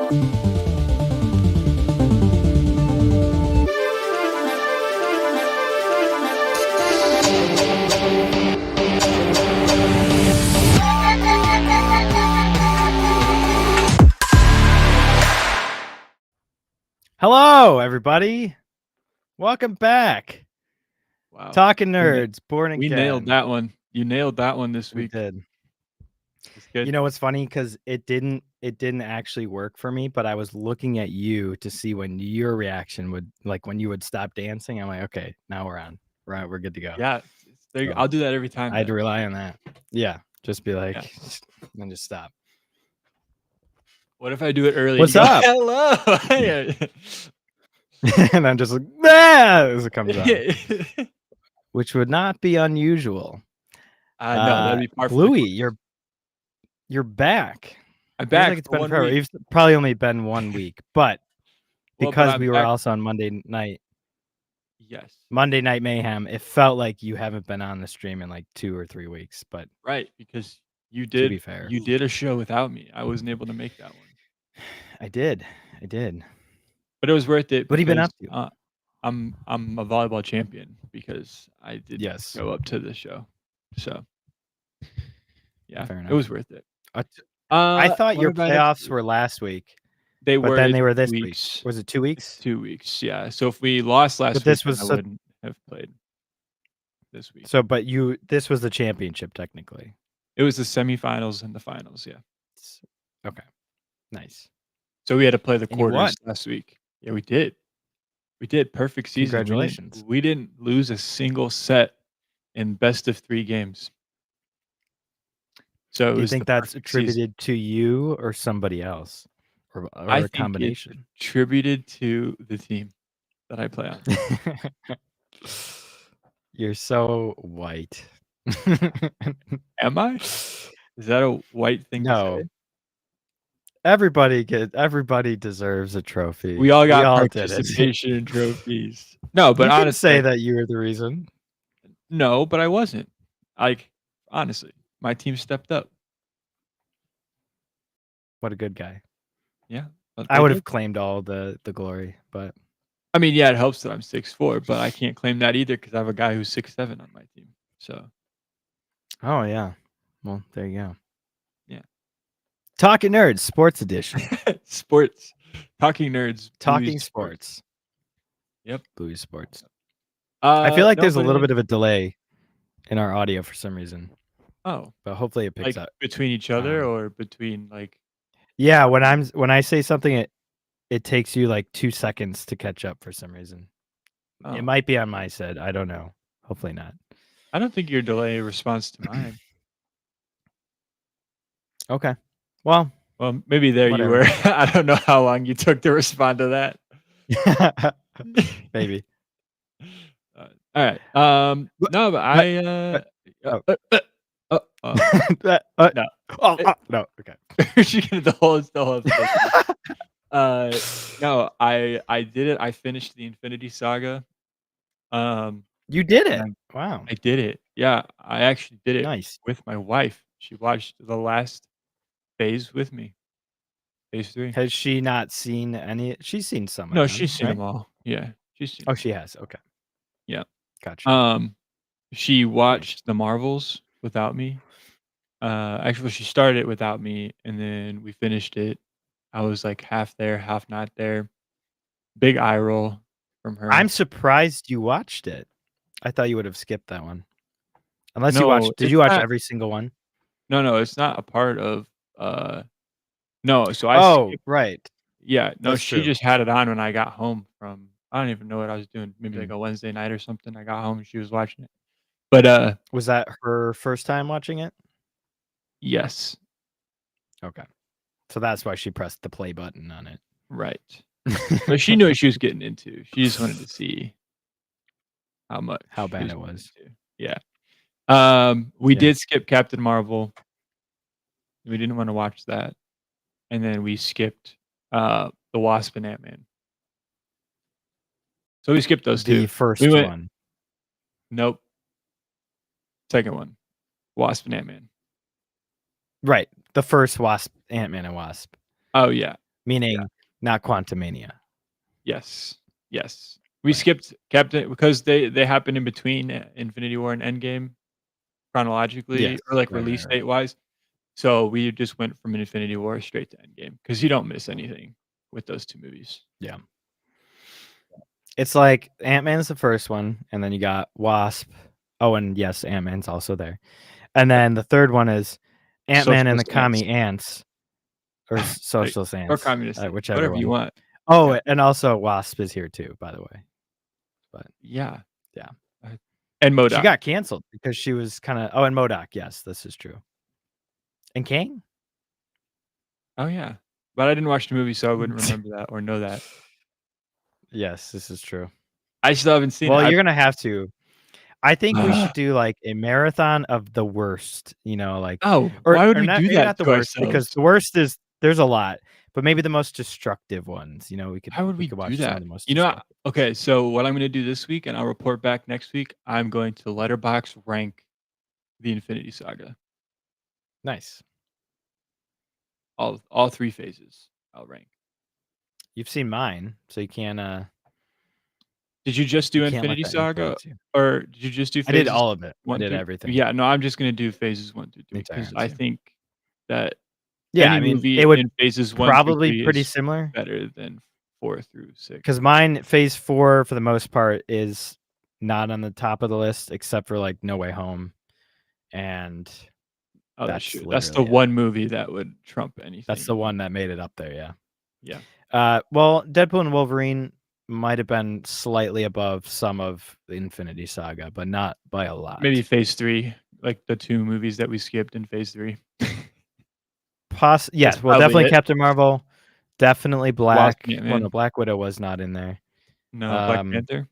Hello, everybody. Welcome back. Wow. Talking Nerds, born again. We nailed that one. You nailed that one this week. We did. It's good. You know what's funny? Because it didn't actually work for me, but I was looking at you to see when your reaction would, like when you would stop dancing. I'm like, okay, now we're on. Right, we're good to go. Yeah, I'll do that every time. I had to rely on that. Yeah, just be like, and just stop. What if I do it early? What's up? Hello. And I'm just like, as it comes on, which would not be unusual. No, that'd be par for the Bluey, course. you're back. I'm back. Like it's been forever. It's probably only been 1 week, but because we were also on Monday night. Yes. Monday Night Mayhem, it felt like you haven't been on the stream in like 2 or 3 weeks, but right, because you did. To be fair, you did a show without me. I wasn't able to make that one. I did. But it was worth it. What have you been up to? I'm a volleyball champion because I did Yes. go up to the show. So yeah, fair enough. It was worth it. I thought your playoffs were last week. They but were. Then they were this week. Was it 2 weeks? 2 weeks, yeah. So if we lost last week, I wouldn't have played this week. So, but this was the championship technically. It was the semifinals and the finals, yeah. Okay, nice. So we had to play the quarters last week. Yeah, we did. We did. Perfect season. Congratulations. We didn't lose a single set in best of 3 games. So do you think that's attributed to you or somebody else, or a combination? It's attributed to the team that I play on. You're so white. Am I? Is that a white thing to say? Everybody deserves a trophy. We all got participation trophies. No, but honestly, honestly, say that you were the reason. No, but I wasn't. Like, honestly, my team stepped up. What a good guy. Yeah. I would have claimed all the glory, but I mean, yeah, it helps that I'm 6'4", but I can't claim that either because I have a guy who's 6'7" on my team. So. Oh yeah. Well, there you go. Yeah. Talking Nerds, Sports Edition. Sports. Talking Nerds. Talking Sports. Yep. Bluey Sports. I feel like there's a little bit of a delay in our audio for some reason. Oh. But hopefully it picks up. Between each other or between like. Yeah, when I say something, it takes you like 2 seconds to catch up for some reason. Oh. It might be on my side. I don't know. Hopefully not. I don't think your delay responds to mine. Okay. Well, maybe whatever. You were. I don't know how long you took to respond to that. Maybe. All right. No, but I. No. No. Okay. She gonna the whole. No, I did it. I finished the Infinity Saga. You did it. Wow. I did it. Yeah, I actually did it. Nice. With my wife. She watched the last phase with me. Phase 3. Has she not seen any? She's seen some. No, she's seen them all. Yeah, she's seen. Oh, she has. Okay. Yeah. Gotcha. She watched the Marvels without me. Actually, she started it without me, and then we finished it. I was like half there, half not there. Big eye roll from her. I'm surprised you watched it. I thought you would have skipped that one. Unless you watched. Did you watch every single one? No, it's not a part of. No, so I. Oh, right. Yeah, no, she just had it on when I got home from. I don't even know what I was doing. Maybe like a Wednesday night or something. I got home and she was watching it. But was that her first time watching it? Yes. Okay. So that's why she pressed the play button on it. Right. But she knew what she was getting into. She just wanted to see how bad it was. Yeah. We did skip Captain Marvel. We didn't want to watch that. And then we skipped the Wasp and Ant-Man. So we skipped those two. The first one. Nope. Second one. Wasp and Ant-Man. Right. The first Wasp, Ant-Man and Wasp. Oh, yeah. Yeah. meaning not Quantumania. Yes. Yes. We Right. skipped Captain because they happened in between Infinity War and Endgame Yes. chronologically or, like, Right, right, release right. date-wise. So we just went from Infinity War straight to Endgame because you don't miss anything with those 2 movies. Yeah. It's like Ant-Man's the first one, and then you got Wasp. Oh, and yes, Ant-Man's also there. And Yep. then the third one is Ant-Man and the Socialist ants. Commie Ants, or Like Social or Ants, communist ants, whichever whatever you one. want. Oh, Yeah. and also Wasp is here too, by the way. But Yeah. yeah. Uh, and She MODOK. got canceled because she was kinda oh, and MODOK, yes, this is true. And Kang? Oh, yeah. But I didn't watch the movie, so I wouldn't remember that or know that. Yes, this is true. I still haven't seen it. Well, I you're gonna have to. I think we Ugh. should do, like, a marathon of the worst, like Oh, why would or we not do maybe that not the to worst because ourselves? the worst is there's a lot, but maybe the most destructive ones, we could Why would we we could do watch some of that? the most You know, destructive ones. okay, so what I'm gonna do this week, and I'll report back next week, I'm going to letterbox rank the Infinity Saga. Nice. All 3 phases, I'll rank. You've seen mine, so Did you just you do can't let Infinity that Saga, influence you. or did you just do I did phases all of it. I 1 did through everything. Yeah, no, I'm just gonna do phases 1 through The 3 entire because I MCU. think that Yeah, any I mean, movie it would in phases 1 through probably 3 pretty is similar better than 4 through 6. because mine phase 4 for the most part is not on the top of the list except for, like, No Way Home, and Oh, that's that's true. That's the literally it. one movie that would trump That's anything the in my one that made it up there, yeah. yeah. Well, Deadpool and Wolverine might have been slightly above some of the Infinity Saga, but not by a Maybe lot. phase 3, like the 2 movies that we skipped in phase 3. That's Yes, well, probably definitely it. Captain Marvel, definitely Wasp and Black well, no, Ant-Man. Black Widow was not in there. No, Black Um, Panther. You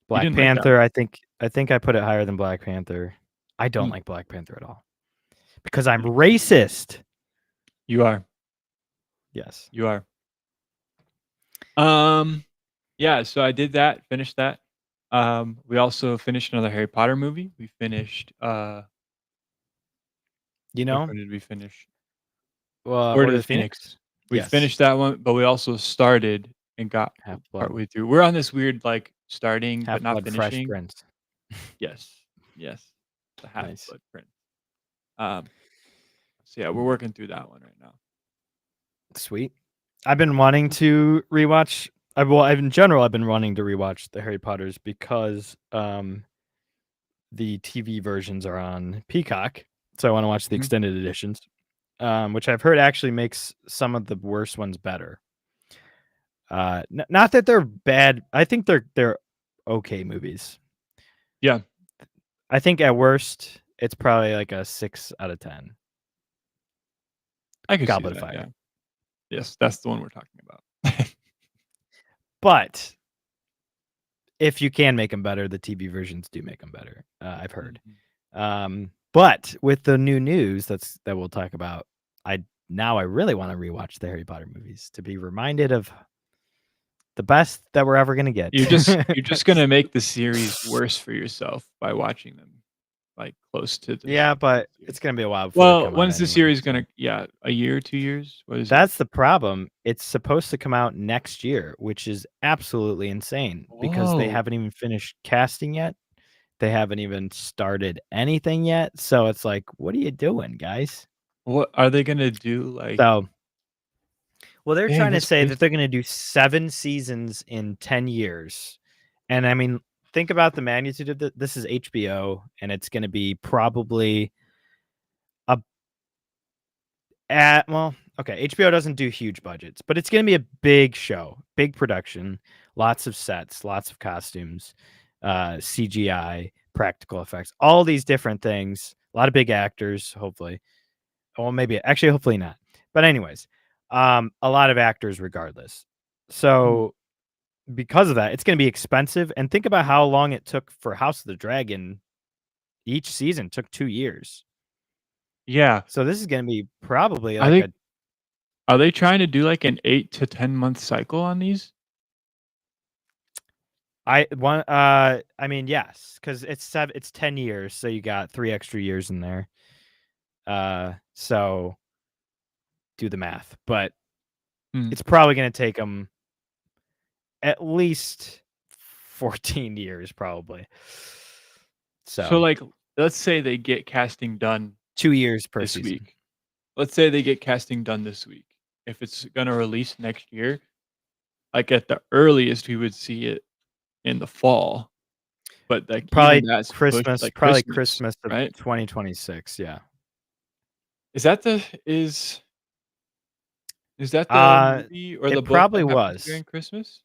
Black didn't like that Panther, one. I think I put it higher than Black Panther. I don't Hmm, like Black Panther at all because I'm yikes. racist. You are. Yes. You are. Um, yeah, so I did that, finished that. We also finished another Harry Potter movie. We finished, You which know, one did we finish? well, Order Order of of the the Phoenix. Phoenix? We Yes. finished that one, but we also started and got Half-Blood partway through. We're on this weird, like, starting but not Half-Blood Fresh finishing. Prince. Yes. Yes. The Nice. Half-Blood Prince. Um, so yeah, we're working through that one right now. Sweet. I've been wanting to rewatch. In general, I've been wanting to rewatch the Harry Potters because the TV versions are on Peacock, so I want to watch the Mhm. extended editions, which I've heard actually makes some of the worst ones better. Not that they're bad. I think they're okay movies. Yeah, I think at worst it's probably like a 6 out of 10. I could see Goblet of that, yeah. Fire, Yes, that's the one we're talking about. but if you can make them better, the TV versions do make them better. I've heard. Mhm. But with the new news that we'll talk about, I really want to rewatch the Harry Potter movies to be reminded of the best that we're ever gonna get. You're just gonna make the series worse for yourself by watching them, like, close to the Yeah, start of the but it's series. gonna be a while before they Well, come out when's the anyway, series so gonna yeah, a year, 2 years? What is it? that's the problem. It's supposed to come out next year, which is absolutely insane because they Whoa. haven't even finished casting yet. They haven't even started anything yet, so it's like, "What are you doing, guys?" What are they gonna do, like So well, they're dang, trying to that's say crazy. that they're gonna do 7 seasons in 10 years, and I mean, think about the magnitude of this is HBO, and it's gonna be probably a well, okay, HBO doesn't do huge budgets, but it's gonna be a big show, big production, lots of sets, lots of costumes, CGI, practical effects, all these different things, a lot of big actors, hopefully. Well, maybe actually, hopefully not. But anyways, a lot of actors regardless. Mhm. So because of that, it's gonna be expensive, and think about how long it took for House of the Dragon. Each season took 2 years. Yeah. So this is gonna be probably Are like they a are they trying to do, like, an 8 to 10-month cycle on these? I mean, yes, because it's 10 years, so you got 3 extra years in there. So do the math, but Hmm. It's probably going to take them at least 14 years, probably. So, So like, let's say they get casting done 2 years per this season. week. Let's say they get casting done this week. If it's gonna release next year, like, at the earliest, we would see it in the fall, but, like, even that's pushed, like, Probably Christmas, Christmas of right? 2026. Yeah. Is that the is that the Uh, movie or the it book that probably happens was. during Christmas?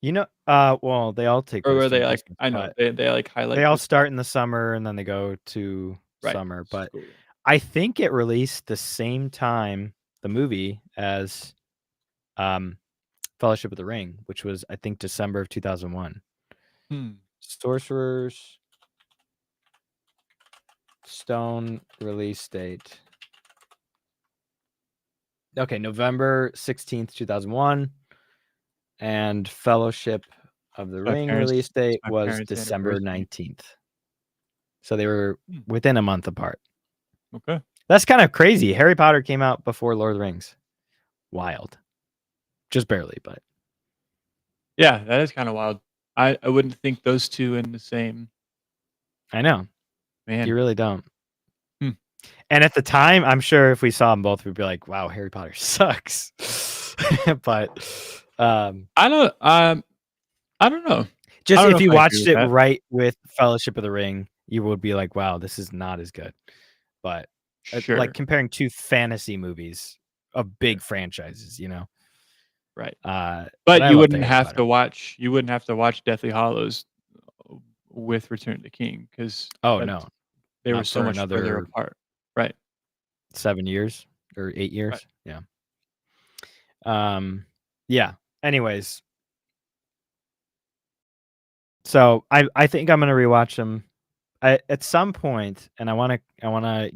Well, they all take Or place were during they, like Christmas, I know, but they, like, highlight they all Christmas. start in the summer and then they go to Right, summer. But school year. I think it released the same time, the movie, as um, Fellowship of the Ring, which was, I think, December of 2001. Hmm. Sorcerer's Stone release date. Okay, November 16th, 2001. And Fellowship of the Ring release It's date my was parents' December anniversary. 19th. So they were Hmm, within a month apart. okay. That's kind of crazy. Harry Potter came out before Lord of the Rings. Wild. Just barely, but Yeah, that is kinda wild. I wouldn't think those 2 in the same I know. You man. really don't. Hmm. And at the time, I'm sure if we saw them both, we'd be like, wow, Harry Potter sucks. But I don't, I don't know. I just don't know if if you I agree watched with it that. right with Fellowship of the Ring, you would be like, wow, this is not as good. But like Sure. comparing 2 fantasy movies of Yeah, big franchises, right. But But I love the Harry Potter. you wouldn't have to watch Deathly Hallows with Return of the King because Oh, that's no, they were not so for much further another apart. Right, 7 years or 8 right. years. Yeah. Um, yeah. Anyways, so I think I'm gonna rewatch them at some point, and I wanna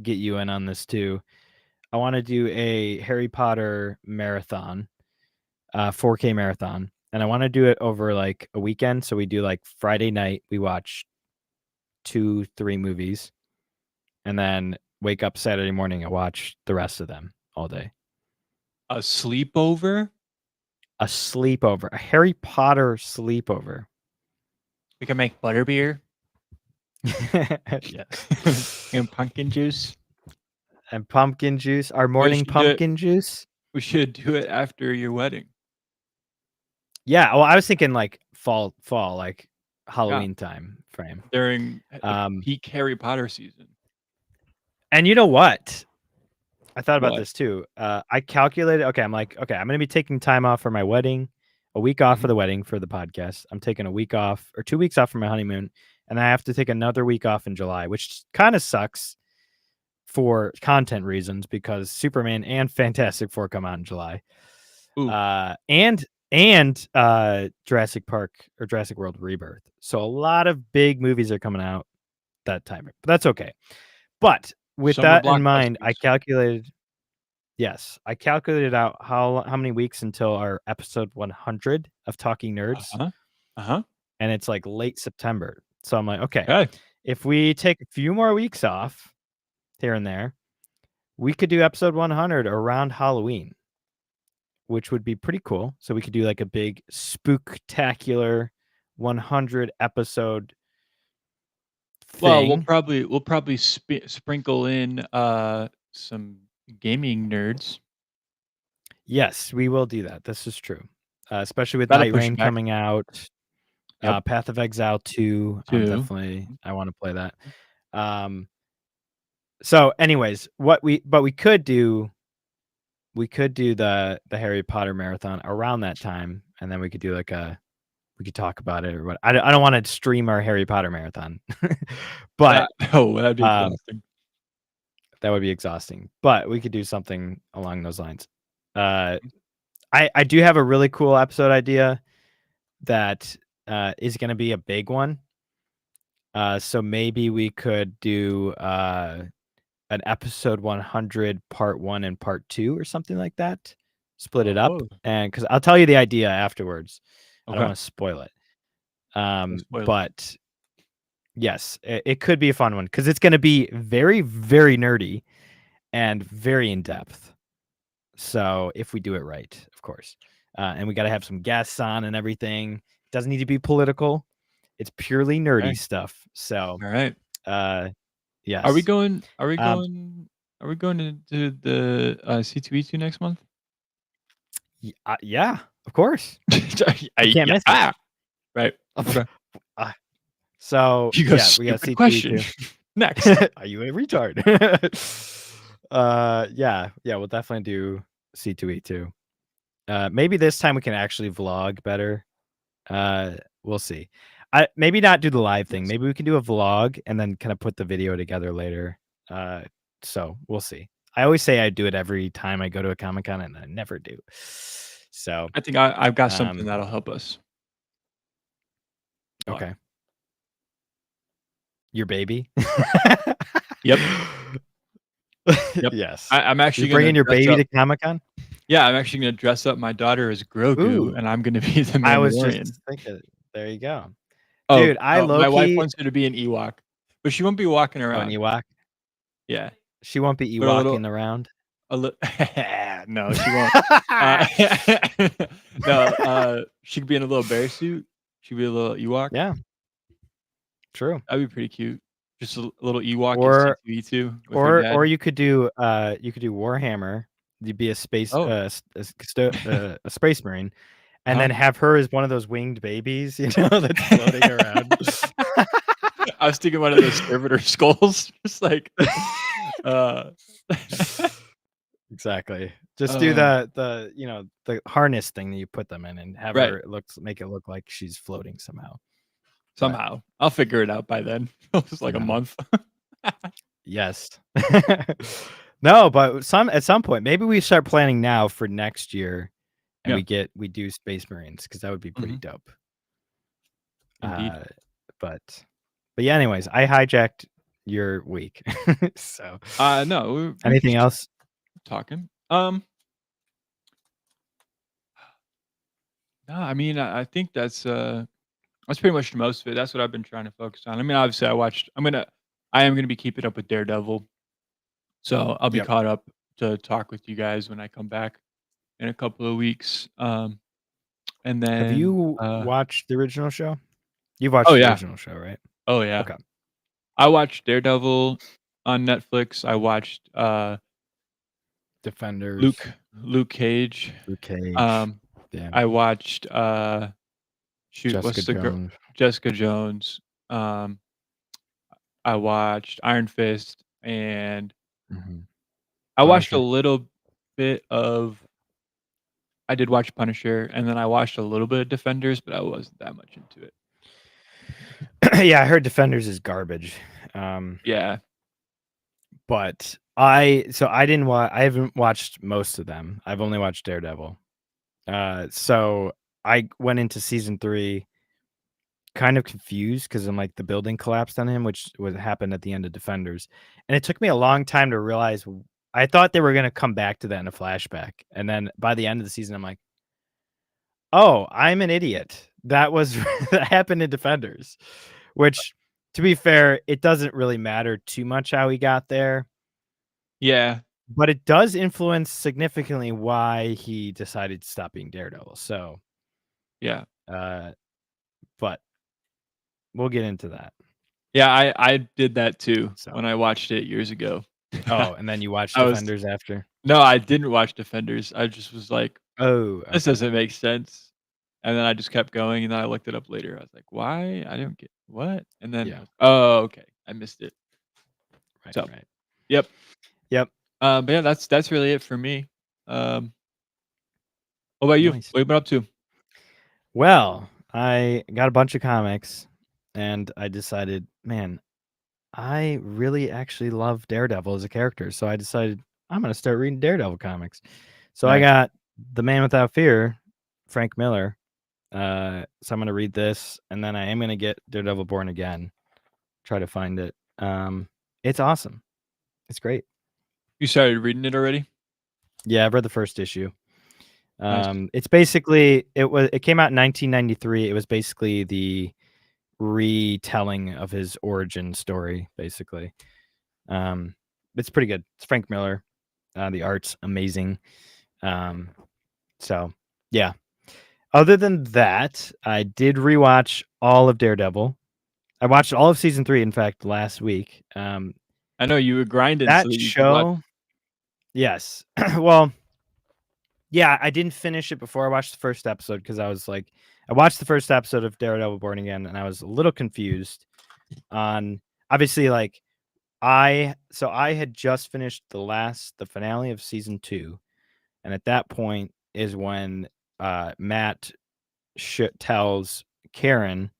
get you in on this too. I wanna do a Harry Potter marathon, 4K marathon, and I wanna do it over like a weekend. So we do like Friday night, we watch 2, 3 movies, and then wake up Saturday morning and watch the rest of them all day. A sleepover? A sleepover, a Harry Potter sleepover. We can make butterbeer Yes. and pumpkin juice. And pumpkin juice, our We morning should do it pumpkin juice. we should do it after your wedding. Yeah, well, I was thinking like fall, like Yeah, Halloween time frame. during, like, Um, peak Harry Potter season. and you know what? I thought about What? this too. I calculated. Okay, I'm like, okay, I'm gonna be taking time off for my wedding, a week off for Mhm. the wedding for the podcast. I'm taking a week off or 2 weeks off for my honeymoon, and I have to take another week off in July, which kind of sucks for content reasons because Superman and Fantastic Four come out in July. Ooh, And Jurassic Park or Jurassic World Rebirth. So a lot of big movies are coming out that time. But that's okay. But with summer that in mind, blockbusters. I calculated out how many weeks until our episode 100 of Talking Nerds, Uh-huh, uh-huh. and it's like late September. So I'm like, okay, Okay. if we take a few more weeks off here and there, we could do episode 100 around Halloween, which would be pretty cool. So we could do like a big spooktacular 100 episode Well, thing. we'll probably sprinkle in, some gaming nerds. Yes, we will do that. This is true. Especially with Gotta Night push it Rain back. coming out, Yep, Path of Exile 2. 2. Mhm, I want to play that. Um, so anyways, we could do the Harry Potter marathon around that time, and then we could do like we could talk about it or what. I don't want to stream our Harry Potter marathon, but that oh, that'd be um, exhausting. that would be exhausting. But we could do something along those lines. Uh, I do have a really cool episode idea that is going to be a big one. So maybe we could do an episode 100 part 1 and part 2 or something like that. Split it up, Oh, and cuz I'll tell you the idea afterwards. I don't okay. want to spoil it. No spoilers. But yes, it could be a fun one cuz it's going to be very very nerdy and very in depth. So if we do it right, of course, and we got to have some guests on and everything. It doesn't need to be political. It's purely nerdy Okay. stuff. So, All right. uh, Are we yes. going? Are we Um, going? Are we going to the C2E2 next month? yeah, of course. You can't Yeah. miss it. Right. Okay. Uh, so You go. yeah, we got Stupid question. C2E2. Next. Are you a retard? Yeah, we'll definitely do C2E2. Maybe this time we can actually vlog better. Uh, we'll see. I maybe not do the live thing. Yes. Maybe we can do a vlog and then kind of put the video together later. Uh, so we'll see. I always say I do it every time I go to a Comic Con, and I never do. So, I think I've got something um, that'll help us. What? okay, your baby. Yep. Yep. Yes, I'm you're actually gonna bringing your dress baby up. to Comic Con. Yeah, I'm actually gonna dress up my daughter as Grogu, Ooh, and I'm gonna be the I was just Mandalorian. thinking. There you go, Oh, dude. I no, low my wife key. wants her to be an Ewok, but she won't be walking Oh, an around. Ewok. Yeah, She won't be but Ewoking around. a little. No, she won't. Uh, no, she could be in a little bear suit. She'd be a little Ewok. Yeah, true. That'd be pretty cute. Just a little Ewok in Or C2E2 with her or dad. you could do Warhammer. You'd be a space Oh, a space marine, and uh-huh. then have her as one of those winged babies, that's floating around. I was thinking one of those servitor skulls, just like, uh, Exactly. Just do um, the harness thing that you put them in, and have right. her make it look like she's floating somehow. But Somehow. I'll figure it out by then. It's like a somehow. month. Yes. No, but at some point, maybe we start planning now for next year, and Yeah. we do Space Marines, because that would be pretty Mhm. dope. Indeed. Uh, but yeah. Anyways, I hijacked your week. So No, we're anything just else? talking. No, I mean, I think that's pretty much most of it. That's what I've been trying to focus on. I mean, obviously, I am gonna be keeping up with Daredevil, so I'll be Yep. caught up to talk with you guys when I come back in a couple of weeks. And Have then, you watched the original show? You've oh watched the yeah, original show, right? oh yeah. Okay. I watched Daredevil on Netflix. I watched Defenders, Luke Cage. Luke Cage, Um, yeah, I watched shoot, Jessica what's the girl? Jones. Jessica Jones. Um, I watched Iron Fist, and Mhm. I watched a Punisher. little bit of. I did watch Punisher, and then I watched a little bit of Defenders, but I wasn't that much into it. Yeah, I heard Defenders is garbage. Um, Yeah, but I haven't watched most of them. I've only watched Daredevil. So I went into season 3 kind of confused, because I'm like, the building collapsed on him, which was happened at the end of Defenders, and it took me a long time to realize. I thought they were gonna come back to that in a flashback, and then by the end of the season, I'm like, "Oh, I'm an idiot. That was that happened in Defenders," which, to be fair, it doesn't really matter too much how he got there, yeah, but it does influence significantly why he decided to stop being Daredevil. So, yeah, uh, but we'll get into that. yeah. I did that too So, when I watched it years ago. oh, and then you watched I was Defenders after? No, I didn't watch Defenders. I just was like, Oh, "This okay. doesn't make sense," and then I just kept going, and then I looked it up later. I was like, "Why? I don't get what?" And then I Yeah. was, "Oh, okay, I missed it." Right, So, right. yep. Yep. But yeah, that's really it for me. Um, what about you? Nice. What you been up to? Well, I got a bunch of comics, and I decided, man, I really actually love Daredevil as a character. So I decided I'm going to start reading Daredevil comics. So I Nice. got The Man Without Fear, Frank Miller. So I'm going to read this, and then I am going to get Daredevil Born Again. Try to find it. It's awesome. It's great. You started reading it already? Yeah, I've read the first issue. Nice. It's basically it came out in 1993. It was basically the retelling of his origin story, basically. It's pretty good. It's Frank Miller. The art's amazing. So yeah. Other than that, I did rewatch all of Daredevil. I watched all of season 3, in fact, last week. I know you were grinding so That that you could watch. show, yes. Well, yeah, I didn't finish it before I watched the first episode because I watched the first episode of Daredevil Born Again, and I was a little confused on, obviously, like, I had just finished the finale of season 2, and at that point is when Matt tells Karen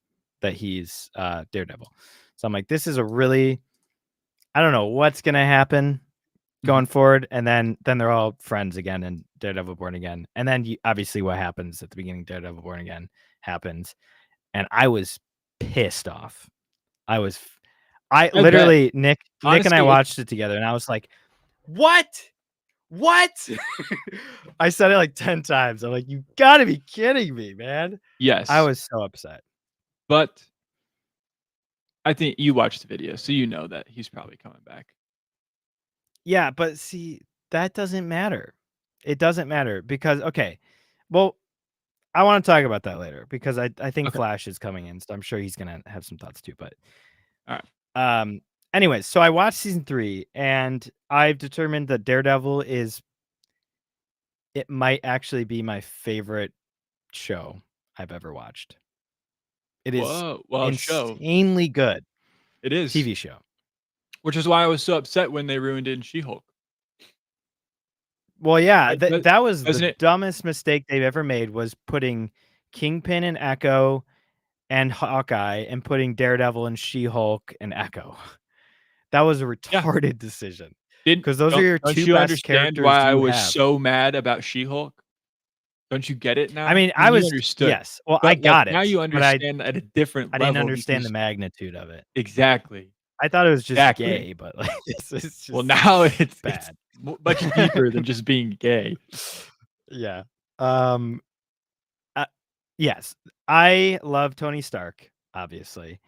that he's Daredevil. So I'm like, this is I don't know what's gonna happen Mhm. going forward, and then they're all friends again in Daredevil Born Again, and then obviously what happens at the beginning of Daredevil Born Again happens, and I was pissed off. I I bet. literally Nick and I Honestly, it's watched it together, and I was like, what? What? I said it like 10 times. I'm like, you gotta be kidding me, man. I yes, was so upset. but I think you watched the video, so you know that he's probably coming back. Yeah, but see, that doesn't matter. It doesn't matter because okay, well, I want to talk about that later because I think Okay. Flash is coming in, so I'm sure he's gonna have some thoughts too. But Alright. um, anyways, so I watched season 3, and I've determined that Daredevil it might actually be my favorite show I've ever watched. It is Whoa. Well, show. insanely good It is. TV show. Which is why I was so upset when they ruined it in She-Hulk. Well, yeah, Right? that was the Doesn't it? dumbest mistake they've ever made was putting Kingpin and Echo and Hawkeye and putting Daredevil and She-Hulk and Echo. That was a Yeah. retarded decision Didn't because those are don't your don't 2 you best understand why characters I you was have. so mad about She-Hulk? Don't you get it I now? mean, I mean, you understood, yes. Well, I but, like, got now it, you but understand at a different I didn't level understand the because magnitude of it. exactly, I thought it was just exactly. gay, but like it's Well, just now it's bad. much deeper than just being gay. Yeah. Um, yes, I love Tony Stark, obviously.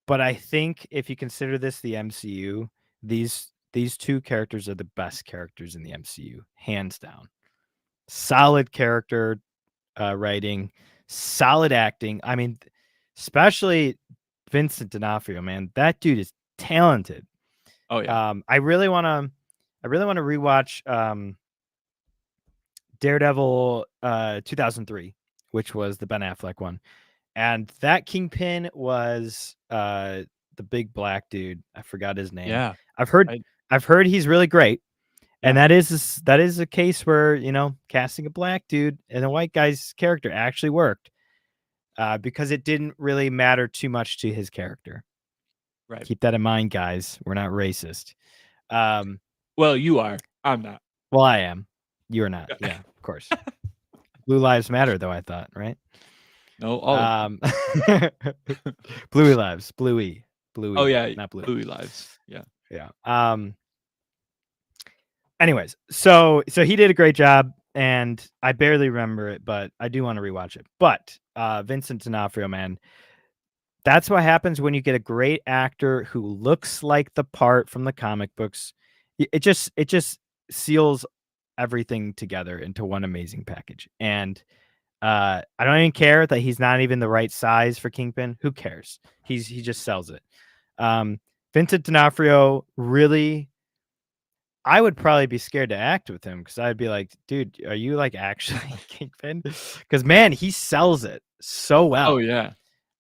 But I think if you consider this the MCU, these 2 characters are the best characters in the MCU, hands down. Solid character writing, solid acting. I mean, especially Vincent D'Onofrio, man, that dude is talented. Oh, yeah. I really wanna rewatch Daredevil 2003, which was the Ben Affleck one. And that Kingpin was the big black dude. I forgot his name. Yeah. I've heard I I've heard he's really great. And yeah. that is a case where, casting a black dude and a white guy's character actually worked. Because it didn't really matter too much to his character. Right. Keep that in mind, guys. We're not racist. Um, Well, you are. I'm not. well, I am. You're not. Yeah. Yeah, of course. Blue lives matter, though. I thought, right? No, all of them. Um, Bluey lives. Bluey. Oh, Bluey, yeah, not Blue. Louis lives. Yeah. Yeah. Anyways, so he did a great job, and I barely remember it, but I do want to rewatch it. But Vincent D'Onofrio, man, that's what happens when you get a great actor who looks like the part from the comic books. It just seals everything together into one amazing package. And I don't even care that he's not even the right size for Kingpin. Who cares? He just sells it. Vincent D'Onofrio really, I would probably be scared to act with him because I'd be like, dude, are you like actually Kingpin? Because man, he sells it so Oh, well. yeah.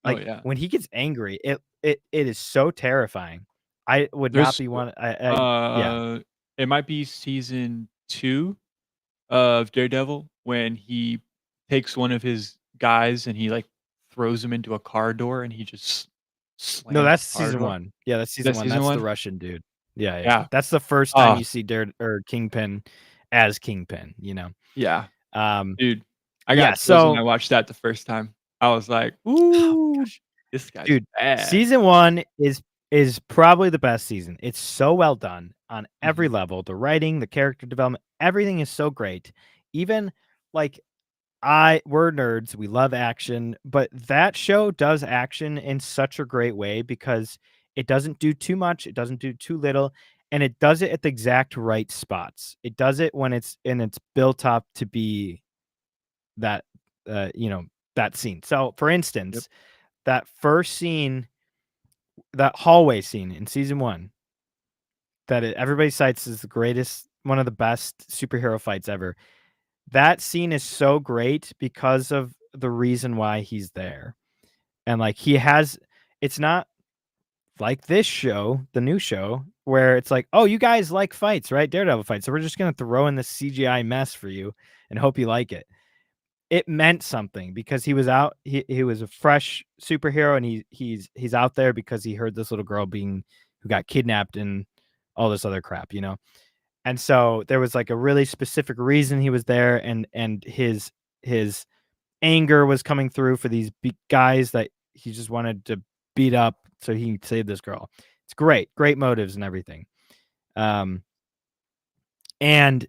Oh, Like yeah. when he gets angry, it is so terrifying. I would not There's be one. Yeah. it might be season 2 of Daredevil when he takes one of his guys and he, like, throws him into a car door and he just No, slams that's the car season door. 1. Yeah, that's Is season that 1. season That's the 1? Russian dude. Yeah, yeah. Yeah. That's the first time Oh, you see Kingpin as Kingpin. yeah. Um, Dude, I yeah. got chills when So, I watched that the first time. I was like, oh my "Ooh, gosh, this guy's dude, bad." season 1 is probably the best season. It's so well done on every Mhm. level. The writing, the character development, everything is so great. Even like we're nerds, we love action, but that show does action in such a great way because it doesn't do too much, it doesn't do too little, and it does it at the exact right spots. It does it when it's built up to be that you know, that scene. So for Yep. instance, that first scene, that hallway scene in season 1 that everybody cites as the greatest, one of the best superhero fights ever. That scene is so great because of the reason why he's there. And like he has, it's not like this show, the new show, where it's like, oh, you guys like fights, right? Daredevil fights. So we're just going to throw in this CGI mess for you and hope you like it. It meant something because he was out. He was a fresh superhero, and he's out there because he heard this little girl who got kidnapped and all this other crap, you know. And so there was like a really specific reason he was there, and his anger was coming through for these guys that he just wanted to beat up so he can save this girl. It's great motives and everything. And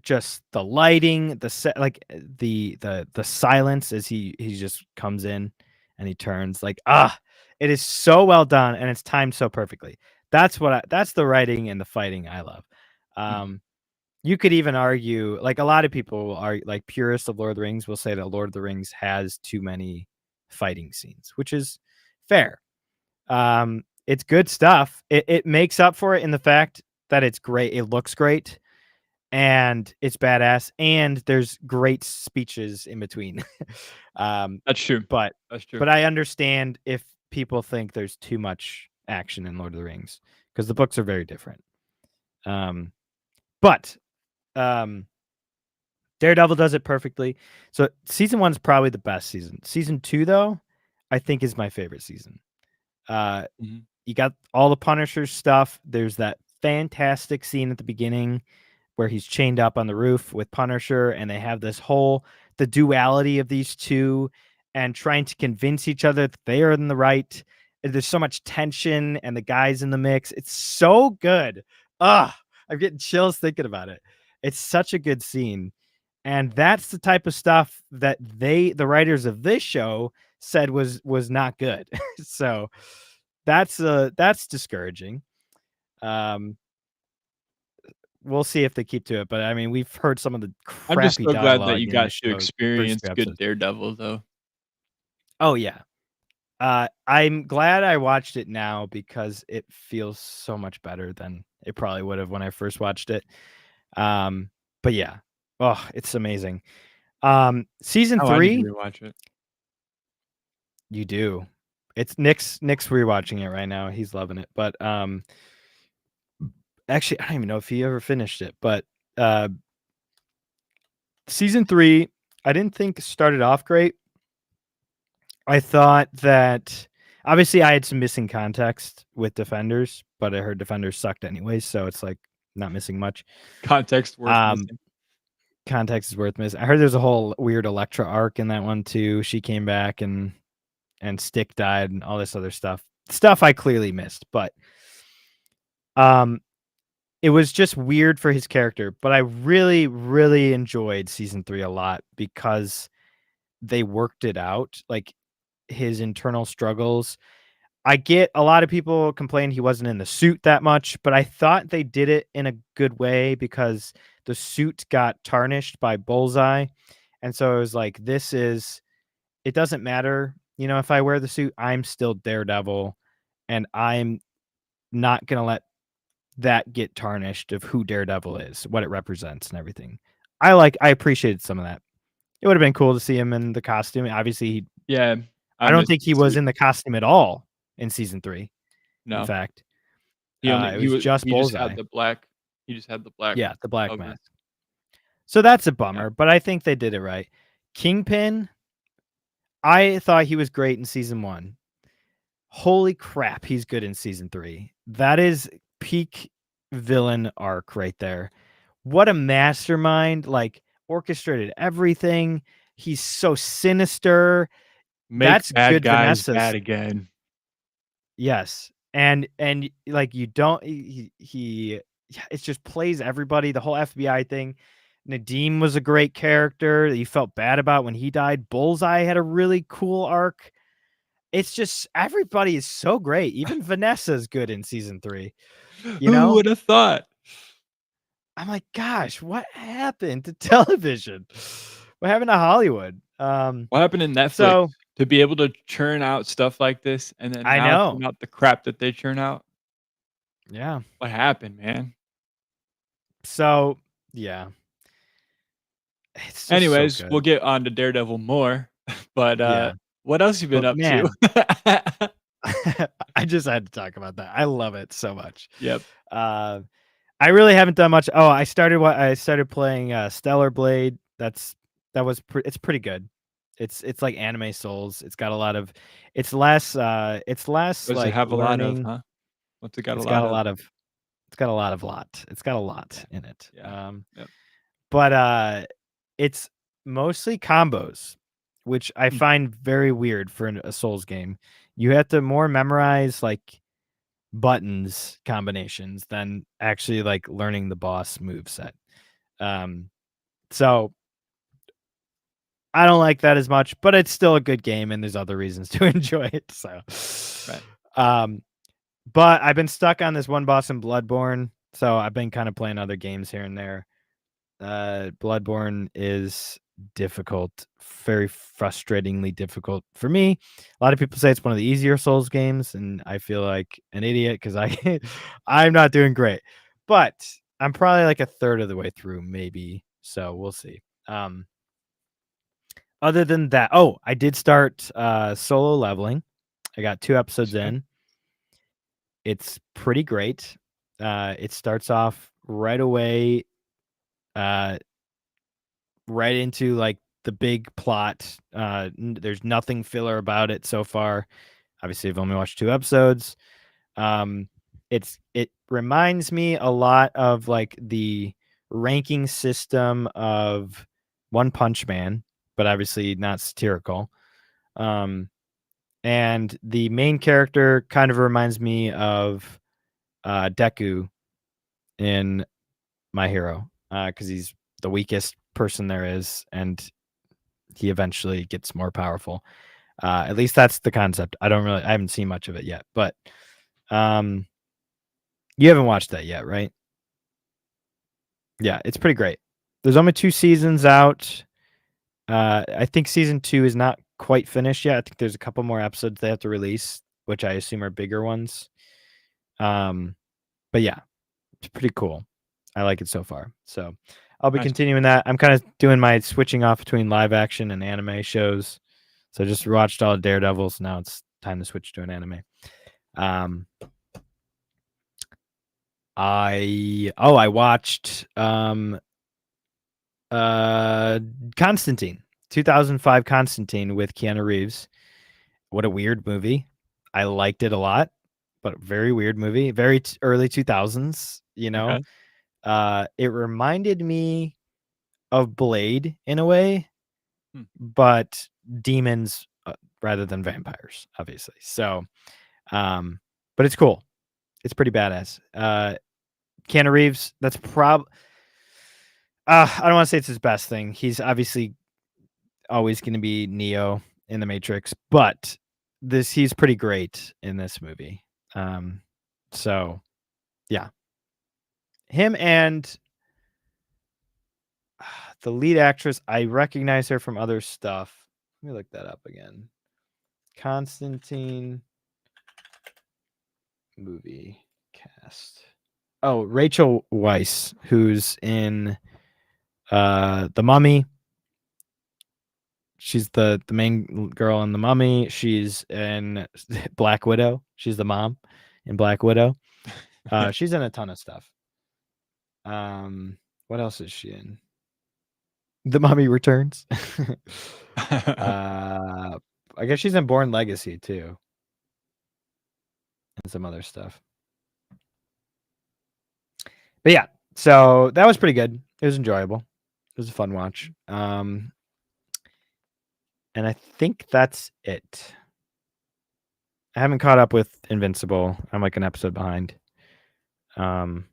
just the lighting, the set, like the silence as he just comes in and he turns, like, it is so well done and it's timed so perfectly. That's the writing and the fighting I love. Mhm. You could even argue, like a lot of people are like purists of Lord of the Rings will say that Lord of the Rings has too many fighting scenes, which is fair. It's good stuff. It makes up for it in the fact that it's great. It looks great and it's badass, and there's great speeches in between. um, That's true. but That's true. but I understand if people think there's too much action in Lord of the Rings because the books are very different. But um, Daredevil does it perfectly. So season 1's probably the best season. Season 2, though, I think is my favorite season. Uh, Mhm. you got all the Punisher stuff. There's that fantastic scene at the beginning where he's chained up on the roof with Punisher, and they have the duality of these two and trying to convince each other that they are in the right. And there's so much tension and the guys in the mix. It's so good. I'm getting chills thinking about it. It's such a good scene. And that's the type of stuff that the writers of this show said was not good. So that's discouraging. Um, we'll see if they keep to it, but I mean, we've heard some of the I'm just crappy so glad that dialogue you in got this to show first experience 2 good episodes. Daredevil, though. Oh, yeah. I'm glad I watched it now because it feels so much better than it probably would have when I first watched it. But yeah. Oh, it's amazing. Season Oh, I need to 3, rewatch it. you do. It's Nick's rewatching it right now. He's loving it. But actually, I don't even know if he ever finished it, but uh season 3, I didn't think started off great. I thought that obviously I had some missing context with Defenders, but I heard Defenders sucked anyways, so it's like not missing much. Context worth Um, missing. context is worth missing. I heard there's a whole weird Elektra arc in that one too. She came back and Stick died and all this other stuff. Stuff I clearly missed, but um it was just weird for his character, but I really, really enjoyed season 3 a lot because they worked it out, like his internal struggles. I get a lot of people complain he wasn't in the suit that much, but I thought they did it in a good way because the suit got tarnished by Bullseye. And so it was like, it doesn't matter. You know, if I wear the suit, I'm still Daredevil and I'm not going to let that get tarnished of who Daredevil is, what it represents and everything. I appreciated some of that. It would have been cool to see him in the costume. Obviously, Yeah, I I don't missed think the he was suit. in the costume at all in season 3. In No, fact, it was just he just had Bullseye. the black Yeah, the black cover. mask. So that's a Yeah. bummer, but I think they did it right. Kingpin, I thought he was great in season 1. Holy crap, he's good in season 3. That is peak villain arc right there. What a mastermind, like orchestrated everything. He's so sinister. Make That's bad good guys Vanessa's. bad again. Yes. And like you don't yeah, it just plays everybody, the whole FBI thing. Nadeem was a great character that you felt bad about when he died. Bullseye had a really cool arc. It's just everybody is so great. Even Vanessa's good in season 3. you Who know? would have thought? I'm like, gosh, what happened to television? What happened to Hollywood? What happened in Netflix So to be able to churn out stuff like this and then I now know. churn out the crap that they churn out? Yeah. What happened, man? So yeah, it's just so Anyways, we'll good. get on to Daredevil more, but, Yeah. what else you been But up to? man, I just had to talk about that. I love it so much. Yep. Uh, I really haven't done much. Oh, I started playing Stellar Blade. It's pretty good. It's like anime Souls. It's got a lot of it's less Does it like have a lot of, learning. huh? What's it got a It's got lot a of? lot of it's got a lot of lot. It's got a Yeah. lot in it. Yeah. Yep. But it's mostly combos, which I Hmm. find very weird for a Souls game. You have to more memorize like buttons combinations than actually like learning the boss move set. Um, so I don't like that as much, but it's still a good game, and there's other reasons to enjoy it. So, Right. um, but I've been stuck on this one boss in Bloodborne, so I've been kind of playing other games here and there. Bloodborne is difficult, very frustratingly difficult for me. A lot of people say it's one of the easier Souls games, and I feel like an idiot because I'm not doing great. But I'm probably like a third of the way through, maybe. So we'll see. Other than that, oh, I did start solo leveling. I got 2 episodes Okay. in. It's pretty great. It starts off right away, uh, right into like the big plot. There's nothing filler about it so far. Obviously, I've only watched 2 episodes. Um, it reminds me a lot of like the ranking system of One Punch Man, but obviously not satirical. Um, and the main character kind of reminds me of Deku in My Hero, because he's the weakest person there is, and he eventually gets more powerful. At least that's the concept. I haven't seen much of it yet, but um, you haven't watched that yet, right? Yeah, it's pretty great. There's only 2 seasons out. I think season 2 is not quite finished yet. I think there's a couple more episodes they have to release, which I assume are bigger ones. Um, but yeah, it's pretty cool. I like it so far. So I'll be Nice. continuing that. I'm kind of doing my switching off between live action and anime shows. So I just watched all of Daredevil, so now it's time to switch to an anime. Um, I watched Constantine, 2005 Constantine with Keanu Reeves. What a weird movie. I liked it a lot, but very weird movie. Very early 2000s, you know. Okay. It reminded me of Blade in a way, Hmm. but demons rather than vampires, obviously. So, um, but it's cool. It's pretty badass. Keanu Reeves, that's I don't want to say it's his best thing. He's obviously always going to be Neo in the Matrix, but he's pretty great in this movie. Um, so yeah, him and the lead actress, I recognize her from other stuff. Let me look that up again. Constantine movie cast. Oh, Rachel Weisz, who's in The Mummy. She's the main girl in The Mummy. She's in Black Widow. She's the mom in Black Widow. She's in a ton of stuff. What else is she in? The Mummy Returns. I guess she's in Born Legacy too, and some other stuff. But yeah, so that was pretty good. It was enjoyable. It was a fun watch. And I think that's it. I haven't caught up with Invincible. I'm like an episode behind. But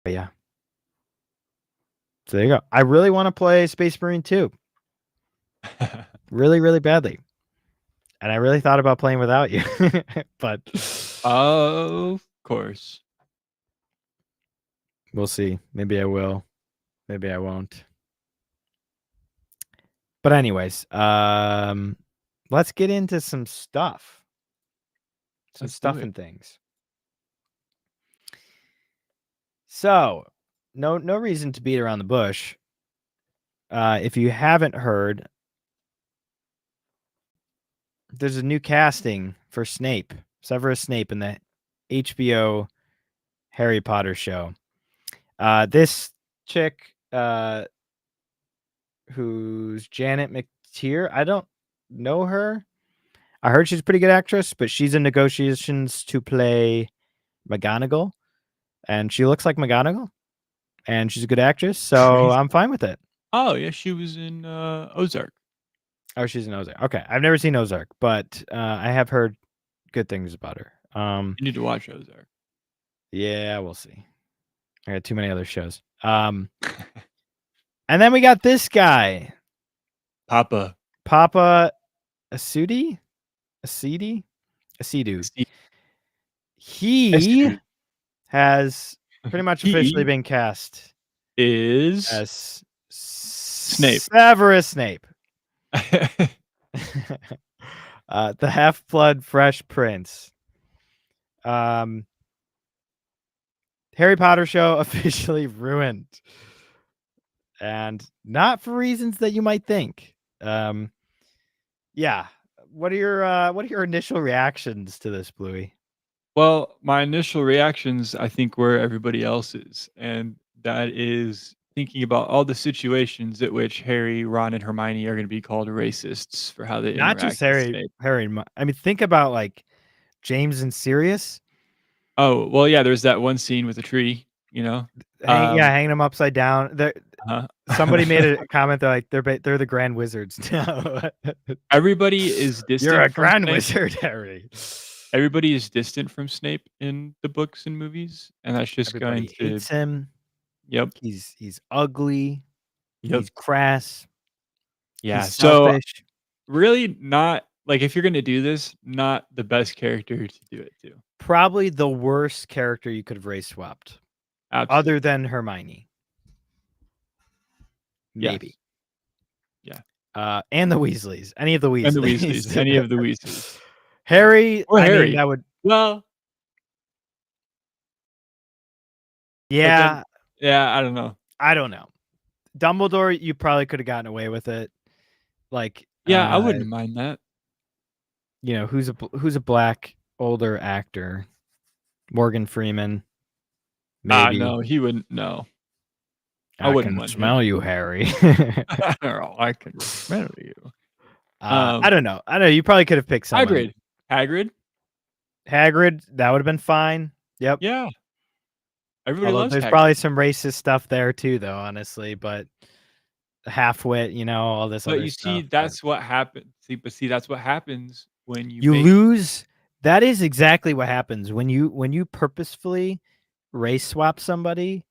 yeah. So there you go. I really want to play Space Marine 2. Really, really badly. And I really thought about playing without you. But Of course. We'll see. Maybe I will. Maybe I won't. But anyways, let's get into some stuff. Some Let's do stuff it. and things. So, no reason to beat around the bush. If you haven't heard, there's a new casting for Snape, Severus Snape in the HBO Harry Potter show. This chick, who's Janet McTeer, I don't know her. I heard she's a pretty good actress, but she's in negotiations to play McGonagall, and she looks like McGonagall, and she's a good actress, so Crazy. I'm fine with it. Oh, yeah, she was in, Ozark. Oh, she's in Ozark. Okay, I've never seen Ozark, but I have heard good things about her. You need to watch Ozark. Yeah, we'll see. I got too many other shows. And then we got this guy, Papa. Papa Asudi, Asidu. Steve He Estu has pretty much officially He been cast is as Snape. Severus Snape, the Half-Blood Fresh Prince. Harry Potter show officially ruined, and not for reasons that you might think. Yeah. What are your initial reactions to this, Bluey? Well, my initial reactions, I think, were everybody else's, and that is thinking about all the situations at which Harry, Ron, and Hermione are gonna be called racists for how they Not just interact with Snape. Harry. I mean, think about like James and Sirius. Oh, well, yeah, there's that one scene with the tree, you know? Um, Hanging them upside down. uh Somebody made a comment. They're like they're the Grand Wizards now. Everybody is You're a distant from Grand Snape. Wizard, Harry. Everybody is distant from Snape in the books and movies, and that's just going Everybody to hates him. Yep, He's ugly. yep. He's crass. Yeah, He's so selfish. really not like, if you're gonna do this, not the best character to do it to. Probably the worst character you could have race swapped, other Absolutely. than Hermione. Yes. Maybe. Yeah. And the Weasleys. Any of the And the Weasleys, any Weasleys. of the Weasleys. Harry, Or I mean, Harry. that would Well, but yeah, then yeah, I don't know. I don't know. Dumbledore, you probably could have gotten away with it. Like, Yeah, I wouldn't mind that. who's a black older actor? Morgan Freeman, maybe. No, he wouldn't no. I I wouldn't can want him. smell you, Harry. Oh, I can smell you. I don't know. You probably could have picked someone. Hagrid. Hagrid? Hagrid, that would have been fine. Yep. Yeah. Everybody Although loves there's Hagrid. probably some racist stuff there too, though, honestly. But half-wit, all this But other you see, stuff. that's what happens. See, that's what happens when you You make lose. That is exactly what happens when you purposefully race swap somebody.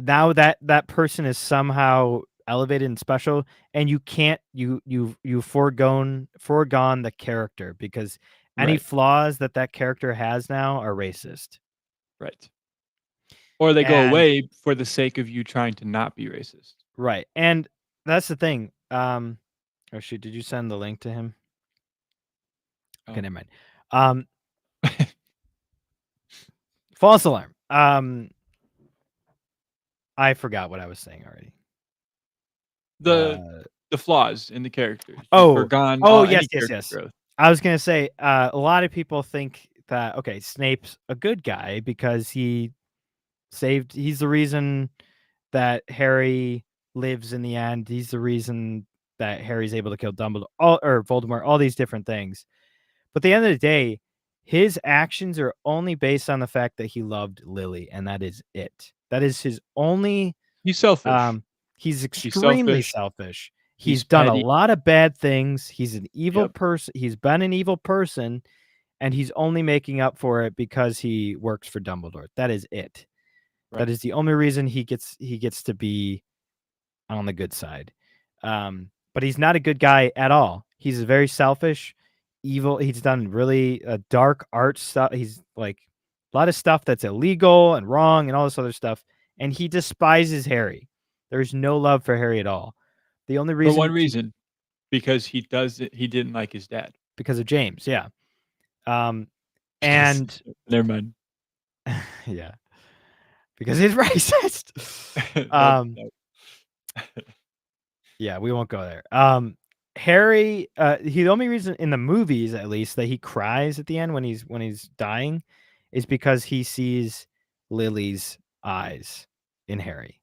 Now that person is somehow elevated and special, and you can't you foregone the character, because any Right, flaws that character has now are racist. right. Or they go And away for the sake of you trying to not be racist. right, and that's the thing. Oh shoot, did you send the link to him? Okay, Oh. never mind. False alarm. I forgot what I was saying already. The flaws in the characters. You've Oh, forgone yes, any character yes. growth. I was gonna say, a lot of people think that, okay, Snape's a good guy because he's the reason that Harry lives in the end. He's the reason that Harry's able to kill Dumbledore, or Voldemort, all these different things. But at the end of the day, his actions are only based on the fact that he loved Lily, and that is it. That is his only. He's selfish. He's He's extremely selfish. selfish. He's He's done a petty. lot of bad things. He's an evil Yep. person. He's been an evil person, and he's only making up for it because he works for Dumbledore. That is it. Right. That is the only reason he gets to be on the good side. But he's not a good guy at all. He's a very selfish, evil. He's done really dark art stuff. He's like a lot of stuff that's illegal and wrong and all this other stuff. And he despises Harry. There's no love for Harry at all. The only For one reason reason, because he didn't like his dad. because of James, yeah. And Never mind. yeah, because he's racist. Nope, nope. Yeah, we won't go there. Harry, the only reason in the movies, at least, that he cries at the end when he's dying, is because he sees Lily's eyes in Harry.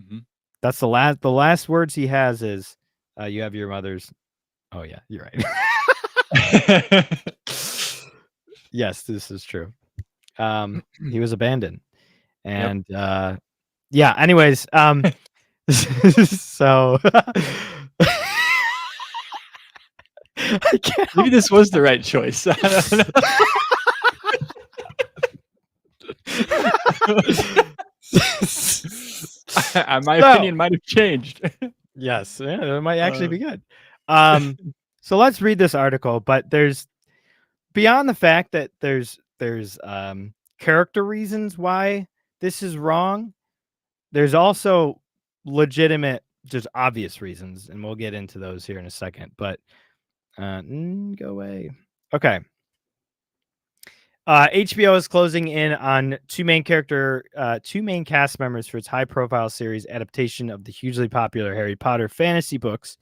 Mhm. That's the last words he has is, "You have your mother's." Oh yeah, you're right. Yes, this is true. He was abandoned, Yep. and yeah. Anyways, so I can't Maybe this was the right choice. I don't know. My opinion might have changed. Yes, yeah, it might actually be good. So let's read this article, but there's beyond the fact that there's character reasons why this is wrong. There's also legitimate, just obvious reasons, and we'll get into those here in a second. But go away. Okay. HBO is closing in on two main cast members for its high-profile series adaptation of the hugely popular Harry Potter fantasy books.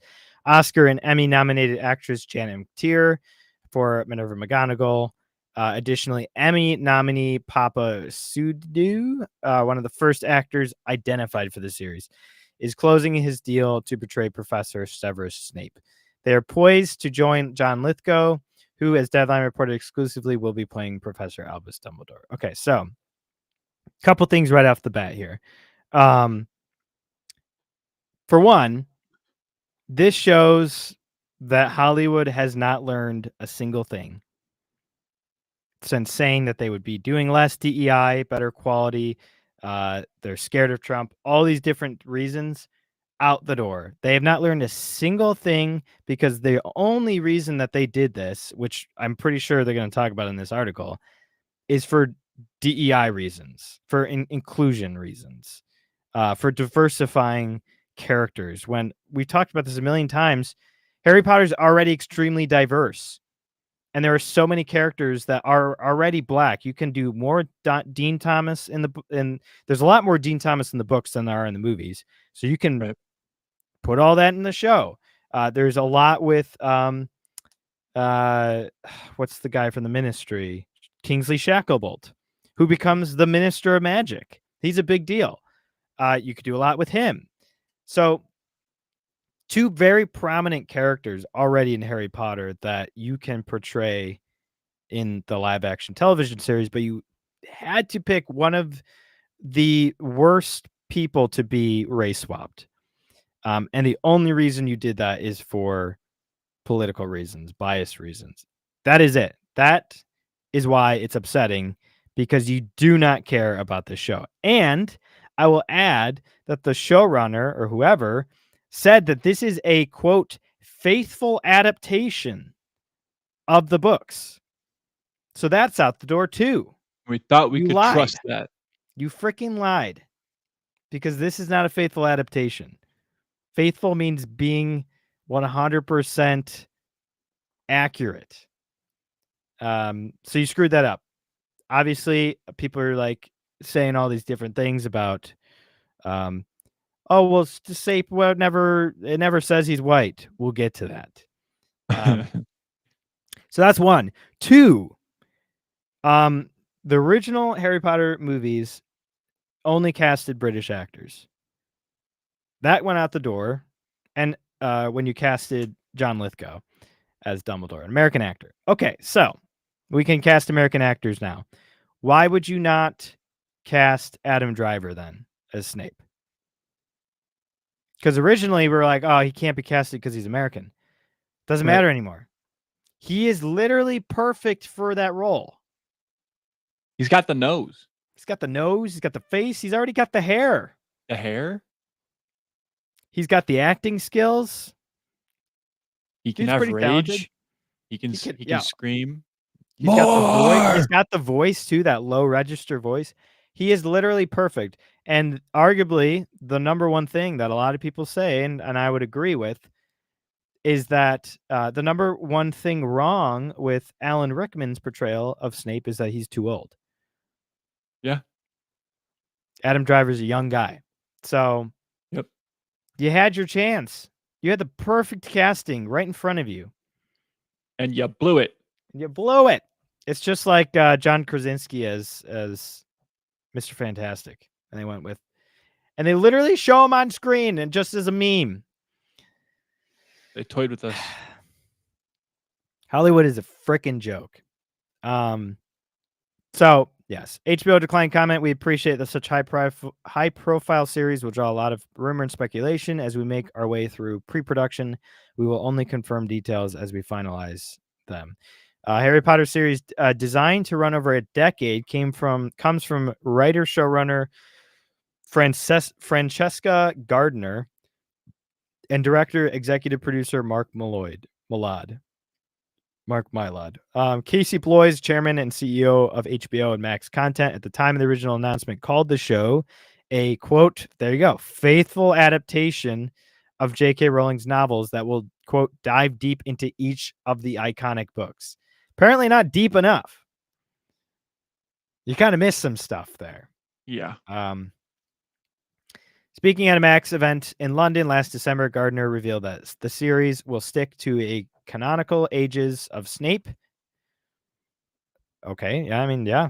Oscar and Emmy-nominated actress Janet McTeer for Minerva McGonagall. Additionally, Emmy nominee Papa Sudu, one of the first actors identified for the series, is closing his deal to portray Professor Severus Snape. They are poised to join John Lithgow, who, as Deadline reported exclusively, will be playing Professor Albus Dumbledore. Okay, so a couple things right off the bat here. For one, this shows that Hollywood has not learned a single thing since saying that they would be doing less DEI, better quality. They're scared of Trump. All these different reasons out the door. They have not learned a single thing because the only reason that they did this, which I'm pretty sure they're going to talk about in this article, is for DEI reasons, for inclusion reasons, for diversifying characters. When we've talked about this a million times, Harry Potter's already extremely diverse. And there are so many characters that are already black. You can do more Dean Thomas and there's a lot more Dean Thomas in the books than there are in the movies. So you can put all that in the show. There's a lot with what's the guy from the Ministry? Kingsley Shacklebolt, who becomes the Minister of Magic. He's a big deal. You could do a lot with him. So two very prominent characters already in Harry Potter that you can portray in the live action television series, but you had to pick one of the worst people to be race swapped. And the only reason you did that is for political reasons, bias reasons. That is it. That is why it's upsetting, because you do not care about the show. And I will add that the showrunner or whoever said that this is a, quote, faithful adaptation of the books. So that's out the door too. We thought we You could lied. trust that. You freaking lied, because this is not a faithful adaptation. Faithful means being 100% accurate. So you screwed that up. Obviously, people are like saying all these different things about, oh, well, Snape, well, it never says he's white. We'll get to that. So that's one. Two, the original Harry Potter movies only casted British actors. That went out the door. And when you casted John Lithgow as Dumbledore, an American actor. Okay, so we can cast American actors now. Why would you not cast Adam Driver then as Snape? Because originally we were like, oh, he can't be casted because he's American. Doesn't matter anymore. He is literally perfect for that role. He's got the nose. He's got the nose. He's got the face. He's already got the hair. The hair? He's got the acting skills. He can have rage. Talented. He can, He can yeah. scream, He's got the voice. He's "More!" got the voice too, that low register voice. He is literally perfect. And arguably, the number one thing that a lot of people say, and I would agree with, is that the number one thing wrong with Alan Rickman's portrayal of Snape is that he's too old. Yeah. Adam Driver's a young guy. So Yep. you had your chance. You had the perfect casting right in front of you. And you blew it. You blew it. It's just like John Krasinski as Mr. Fantastic. And they literally show him on screen and just as a meme. They toyed with us. Hollywood is a freaking joke. So yes, HBO declined comment. We appreciate that such high profile series will draw a lot of rumor and speculation as we make our way through pre-production. We will only confirm details as we finalize them. Harry Potter series designed to run over a decade comes from writer showrunner Francesca Gardner and director executive producer Mark Mylod. Casey Bloys, chairman and CEO of HBO and Max Content at the time of the original announcement, called the show a, quote, there you go, faithful adaptation of J.K. Rowling's novels that will, quote, dive deep into each of the iconic books. Apparently not deep enough. You kind of missed some stuff there. Yeah. Speaking at a Max event in London last December, Gardner revealed that the series will stick to a canonical ages of Snape. Okay, yeah, I mean, yeah.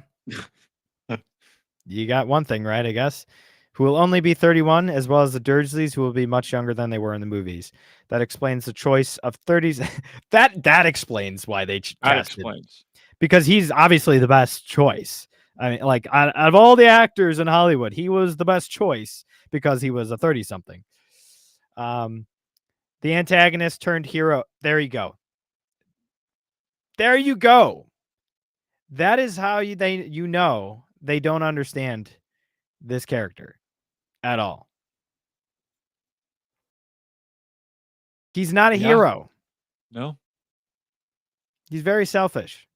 You got one thing right, I guess. Who will only be 31, as well as the Dursleys, who will be much younger than they were in the movies. That explains the choice of 30s. that explains why they That casted. explains. Because he's obviously the best choice. I mean, like, out of all the actors in Hollywood, he was the best choice because he was a 30-something. The antagonist turned hero. There you go. There you go. That is how they don't understand this character at all. He's not a hero. No. He's very selfish.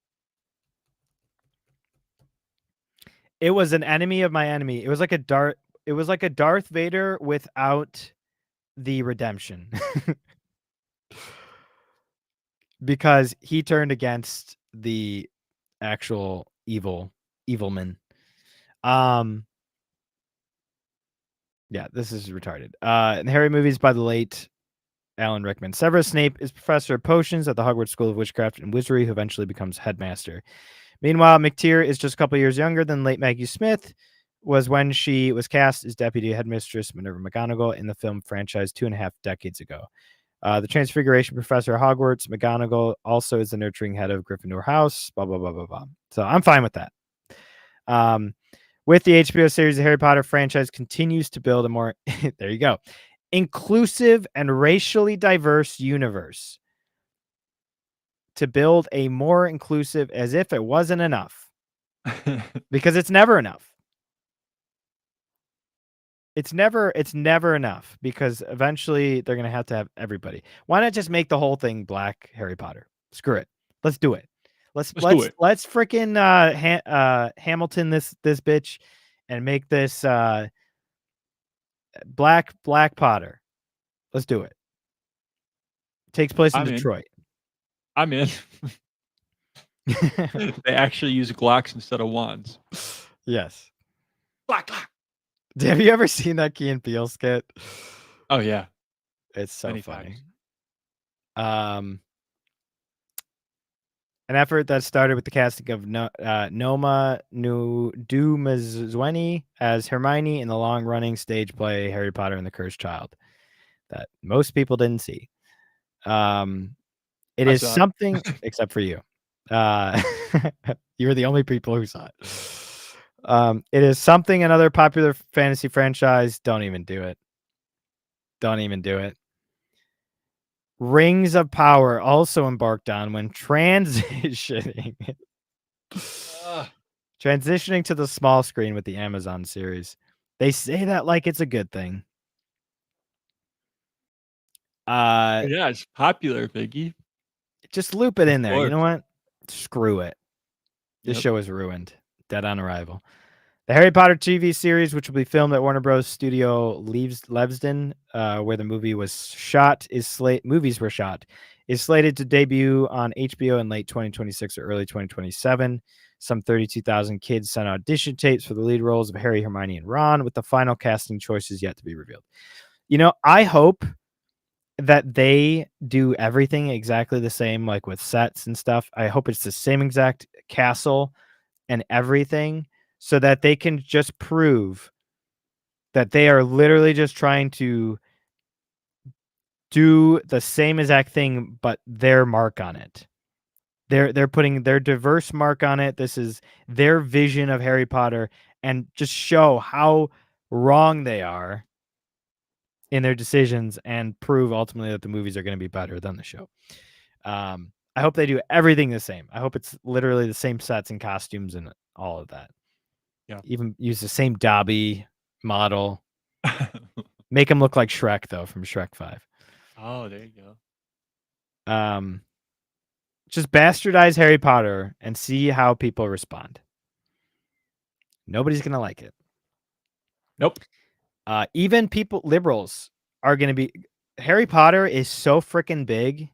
It was an enemy of my enemy. It was like a Darth Vader without the redemption. Because he turned against the actual evilman. Yeah, this is retarded. In the Harry movies by the late Alan Rickman, Severus Snape is professor of potions at the Hogwarts School of Witchcraft and Wizardry, who eventually becomes headmaster. Meanwhile, McTeer is just a couple years younger than late Maggie Smith was when she was cast as deputy headmistress Minerva McGonagall in the film franchise 2.5 decades ago. The Transfiguration Professor at Hogwarts, McGonagall, also is the nurturing head of Gryffindor House, blah, blah, blah, blah, blah. So I'm fine with that. With the HBO series, the Harry Potter franchise continues to build a more, there you go, inclusive and racially diverse universe. To build a more inclusive, as if it wasn't enough. Because it's never enough. It's never enough because eventually they're going to have everybody. Why not just make the whole thing black Harry Potter? Screw it. Let's do it. Let's freaking Hamilton this bitch and make this black Potter. Let's do it. Takes place in Detroit. I'm in. They actually use Glocks instead of wands. Yes. Glock. Have you ever seen that Key and Peele skit? Oh yeah. It's so Many funny. times. An effort that started with the casting of Noma Dumezweni as Hermione in the long-running stage play Harry Potter and the Cursed Child that most people didn't see. It is something, except for you. You were the only people who saw it. It is something another popular fantasy franchise. Don't even do it. Don't even do it. Rings of Power also embarked on when transitioning to the small screen with the Amazon series. They say that like it's a good thing. Yeah, it's popular, Biggie. Just loop it in there. You course. know what? Screw it. This Yep. show is ruined. Dead on arrival. The Harry Potter TV series, which will be filmed at Warner Bros. Studio Leavesden, where the movies were shot, is slated to debut on HBO in late 2026 or early 2027. Some 32,000 kids sent audition tapes for the lead roles of Harry, Hermione, and Ron, with the final casting choices yet to be revealed. You know, I hope that they do everything exactly the same, like with sets and stuff. I hope it's the same exact castle and everything, so that they can just prove that they are literally just trying to do the same exact thing, but their mark on it. They're putting their diverse mark on it. This is their vision of Harry Potter, and just show how wrong they are in their decisions, and prove ultimately that the movies are going to be better than the show. I hope they do everything the same. I hope it's literally the same sets and costumes and all of that. Yeah. Even use the same Dobby model. Make him look like Shrek, though, from Shrek 5. Oh, there you go. Just bastardize Harry Potter and see how people respond. Nobody's going to like it. Nope. Even people, liberals, are going to be... Harry Potter is so freaking big.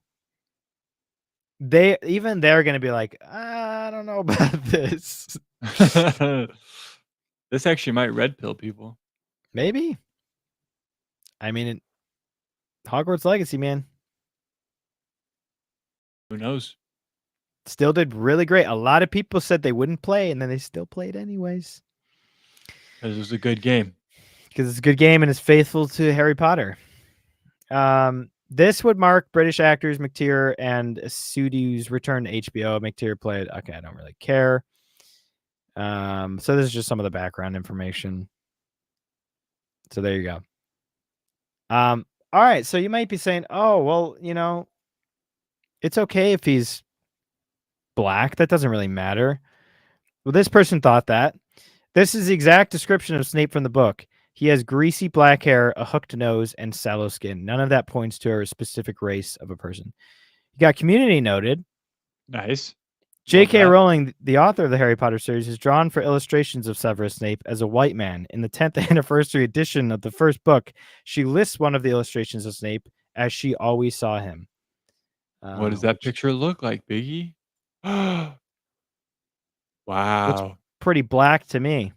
They're going to be like, I don't know about this. This actually might red pill people. Maybe. I mean, Hogwarts Legacy, man. Who knows? Still did really great. A lot of people said they wouldn't play, and then they still played anyways. Because it was a good game. Because it's a good game and it's faithful to Harry Potter. This would mark British actors McTeer and Sudi's return to HBO. McTeer played... Okay, I don't really care. So this is just some of the background information. So there you go. All right, so you might be saying, oh, well, you know, it's okay if he's black. That doesn't really matter. Well, this person thought that. This is the exact description of Snape from the book. He has greasy black hair, a hooked nose, and sallow skin. None of that points to a specific race of a person. You got Community noted. Nice. J.K. Rowling, the author of the Harry Potter series, is drawn for illustrations of Severus Snape as a white man. In the 10th anniversary edition of the first book, she lists one of the illustrations of Snape as she always saw him. What does that picture look like, Biggie? Wow. Looks pretty black to me.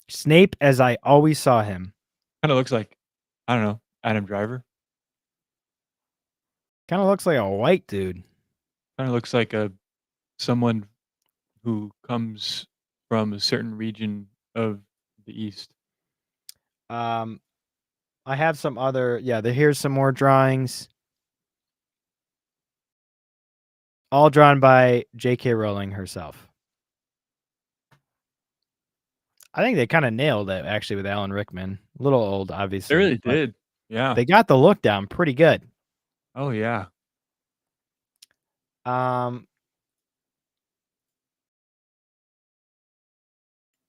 Snape as I always saw him. Kind of looks like, I don't know, Adam Driver. Kind of looks like a white dude. Kind of looks like someone who comes from a certain region of the East. I have some other... Yeah, here's some more drawings. All drawn by J.K. Rowling herself. I think they kind of nailed it, actually, with Alan Rickman. A little old, obviously. They really did. Yeah. They got the look down pretty good. Oh, yeah. The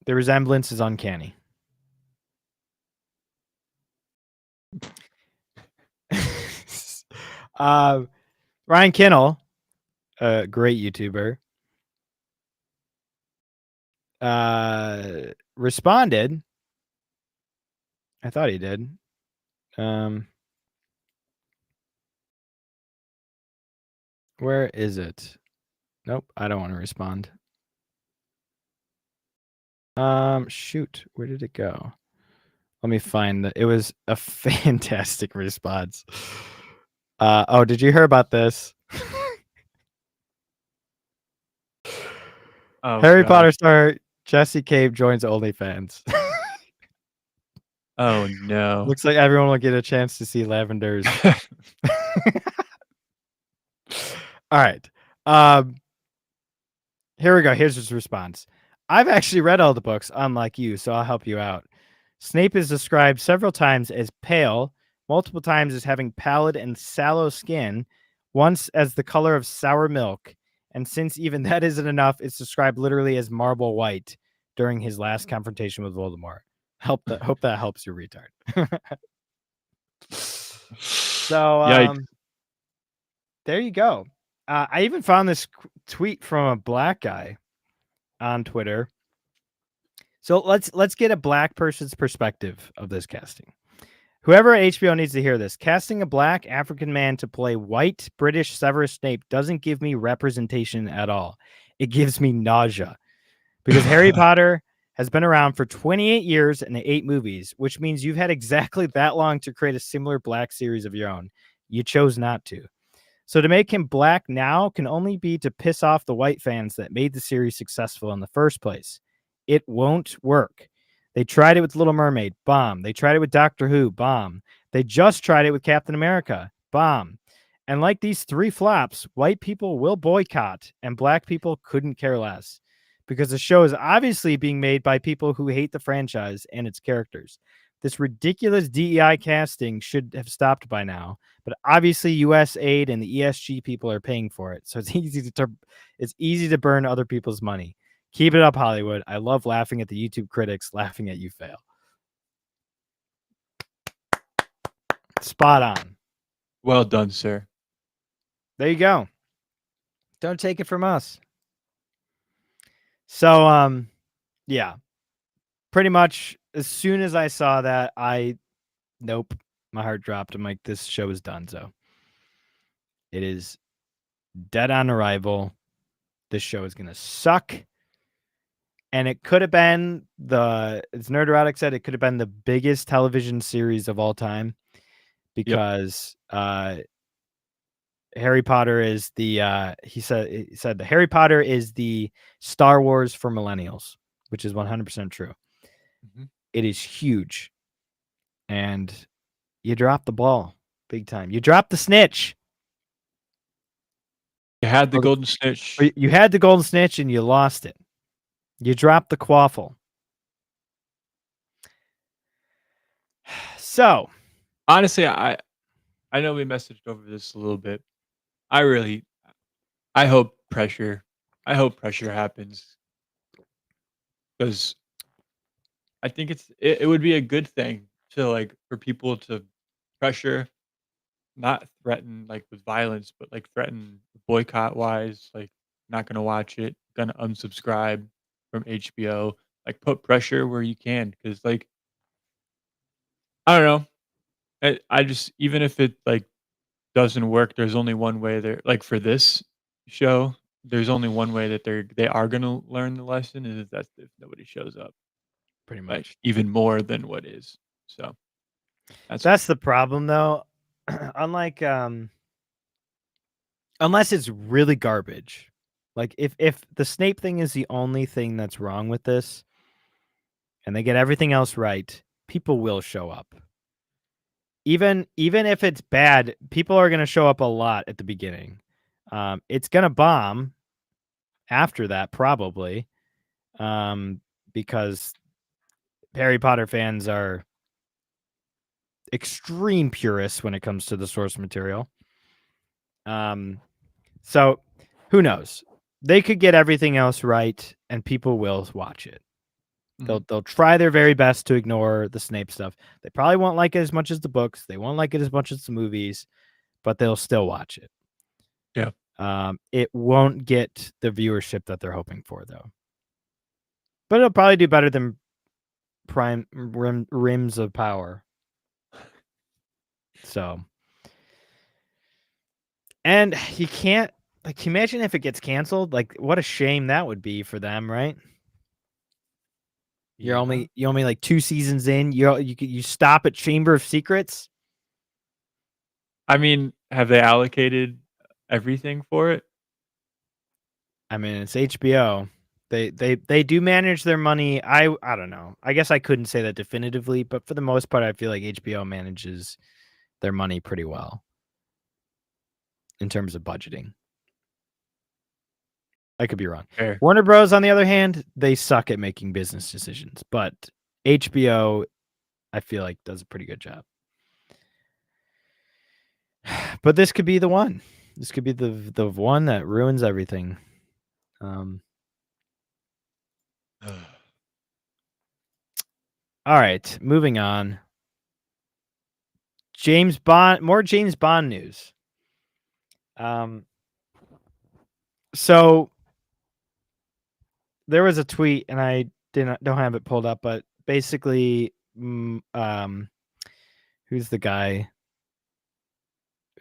resemblance is uncanny. Ryan Kinnell, a great YouTuber, responded. I thought he did. Where is it? Nope, I don't want to respond. Shoot, where did it go? Let me find it was a fantastic response. Oh, did you hear about this? Oh, Harry gosh. Potter star Jesse Cave joins OnlyFans. Oh, no. Looks like everyone will get a chance to see Lavender's. All right. Here we go. Here's his response. I've actually read all the books, unlike you, so I'll help you out. Snape is described several times as pale, multiple times as having pallid and sallow skin, once as the color of sour milk, and since even that isn't enough, it's described literally as marble white during his last confrontation with Voldemort. Hope that helps you, retard. So, Yikes. There you go. I even found this tweet from a black guy on Twitter. So let's get a black person's perspective of this casting. Whoever at HBO needs to hear this. Casting a black African man to play white British Severus Snape doesn't give me representation at all. It gives me nausea. Because Harry Potter has been around for 28 years and 8 movies, which means you've had exactly that long to create a similar black series of your own. You chose not to. So to make him black now can only be to piss off the white fans that made the series successful in the first place. It won't work. They tried it with Little Mermaid, bomb. They tried it with Doctor Who, bomb. They just tried it with Captain America, bomb. And like these 3 flops, white people will boycott and black people couldn't care less because the show is obviously being made by people who hate the franchise and its characters. This ridiculous DEI casting should have stopped by now, but obviously US aid and the ESG people are paying for it. So it's easy to burn other people's money. Keep it up, Hollywood. I love laughing at the YouTube critics laughing at you fail. Spot on. Well done, sir. There you go. Don't take it from us. So, yeah. Pretty much as soon as I saw that, nope, my heart dropped. I'm like, this show is done. So it is dead on arrival. This show is going to suck. And it could have been as Nerderotic said, it could have been the biggest television series of all time because Harry Potter is he said the Harry Potter is the Star Wars for millennials, which is 100% true. Mm-hmm. It is huge. And you dropped the ball big time. You dropped the snitch. You had the golden snitch. You had the golden snitch and you lost it. You dropped the quaffle. So, honestly, I know we messaged over this a little bit. I hope pressure happens because I think it would be a good thing to like for people to pressure, not threaten like with violence, but like threaten boycott wise, like not gonna watch it, gonna unsubscribe from HBO, like put pressure where you can, because like I don't know, I just even if it like doesn't work, there's only one way there. Like for this show, there's only one way that they are gonna learn the lesson is if nobody shows up, pretty much, like even more than what is. So that's the problem, though. Unlike unless it's really garbage, like if the Snape thing is the only thing that's wrong with this, and they get everything else right, people will show up. Even if it's bad, people are going to show up a lot at the beginning. It's going to bomb after that, probably, because Harry Potter fans are extreme purists when it comes to the source material. So who knows? They could get everything else right, and people will watch it. They'll try their very best to ignore the Snape stuff. They probably won't like it as much as the books. They won't like it as much as the movies, but they'll still watch it. Yeah. It won't get the viewership that they're hoping for, though. But it'll probably do better than Rims of Power. So, and you can't like imagine if it gets canceled. Like, what a shame that would be for them, right? You're only like 2 seasons in. You stop at Chamber of Secrets. I mean, have they allocated everything for it? I mean, it's HBO. They do manage their money. I don't know. I guess I couldn't say that definitively, but for the most part, I feel like HBO manages their money pretty well in terms of budgeting. I could be wrong. Fair. Warner Bros, on the other hand, they suck at making business decisions, but HBO, I feel like, does a pretty good job. But this could be the one. This could be the one that ruins everything. All right, moving on. James Bond, more James Bond news. Um, so there was a tweet, and I don't have it pulled up, but basically, who's the guy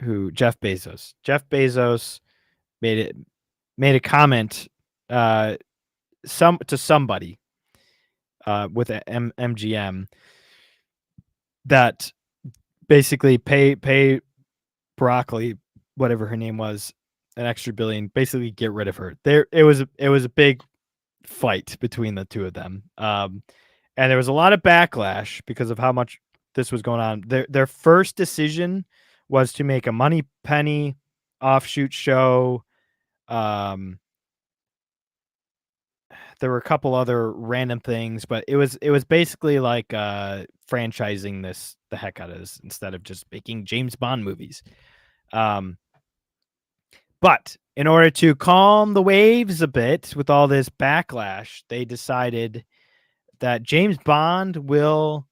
who Jeff Bezos? Jeff Bezos made a comment to somebody with MGM that basically pay Broccoli, whatever her name was, an extra billion, basically get rid of her. It was a big fight between the two of them. And there was a lot of backlash because of how much this was going on. Their first decision was to make a Money Penny offshoot show. There were a couple other random things, but it was basically like franchising the heck out of this instead of just making James Bond movies. But in order to calm the waves a bit with all this backlash, they decided that James Bond will,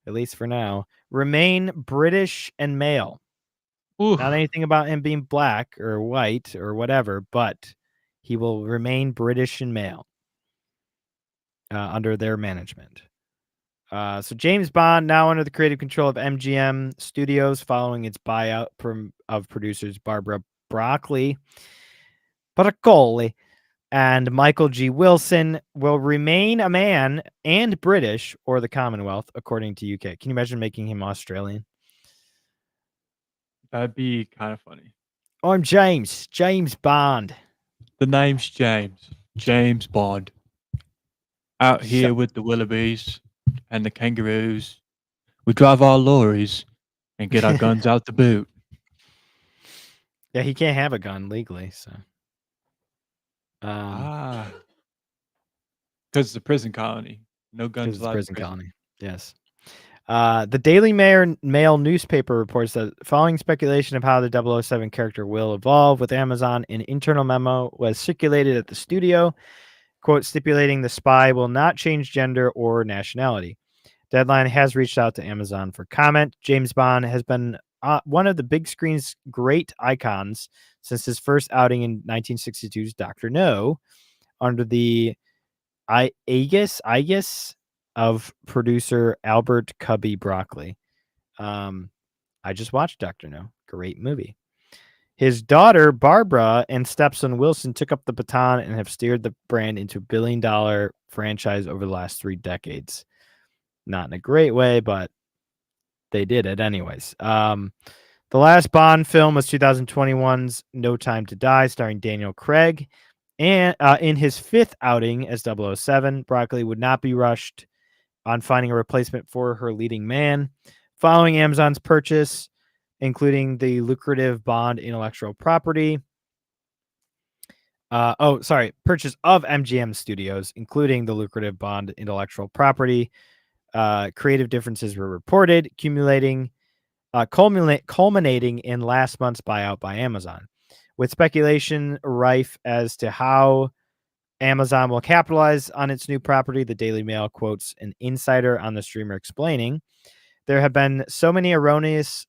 at least for now, remain British and male. Oof. Not anything about him being black or white or whatever, but he will remain British and male under their management. So James Bond now under the creative control of MGM Studios following its buyout of producers Barbara Broccoli and Michael G. Wilson will remain a man and British or the Commonwealth, according to UK. Can you imagine making him Australian? That'd be kind of funny. I'm James Bond. The name's James Bond. Out here with the wildebeest and the kangaroos. We drive our lorries and get our guns out to boot. Yeah, he can't have a gun legally, so. Because it's a prison colony. No guns It's a allowed in prison prison. colony. Yes. The Daily Mail newspaper reports that following speculation of how the 007 character will evolve with Amazon, an internal memo was circulated at the studio, quote, stipulating the spy will not change gender or nationality. Deadline has reached out to Amazon for comment. James Bond has been one of the big screen's great icons since his first outing in 1962's Dr. No, under the aegis of producer Albert Cubby Broccoli. I just watched Dr. No. Great movie. His daughter, Barbara, and stepson Wilson took up the baton and have steered the brand into a billion-dollar franchise over the last 3 decades. Not in a great way, but they did it anyways. The last Bond film was 2021's No Time to Die, starring Daniel Craig. And in his 5th outing as 007, Broccoli would not be rushed on finding a replacement for her leading man. Following Amazon's purchase, including the lucrative Bond intellectual property. Purchase of MGM Studios, including the lucrative Bond intellectual property. Creative differences were reported, culminating in last month's buyout by Amazon. With speculation rife as to how Amazon will capitalize on its new property, the Daily Mail quotes an insider on the streamer explaining, there have been so many erroneous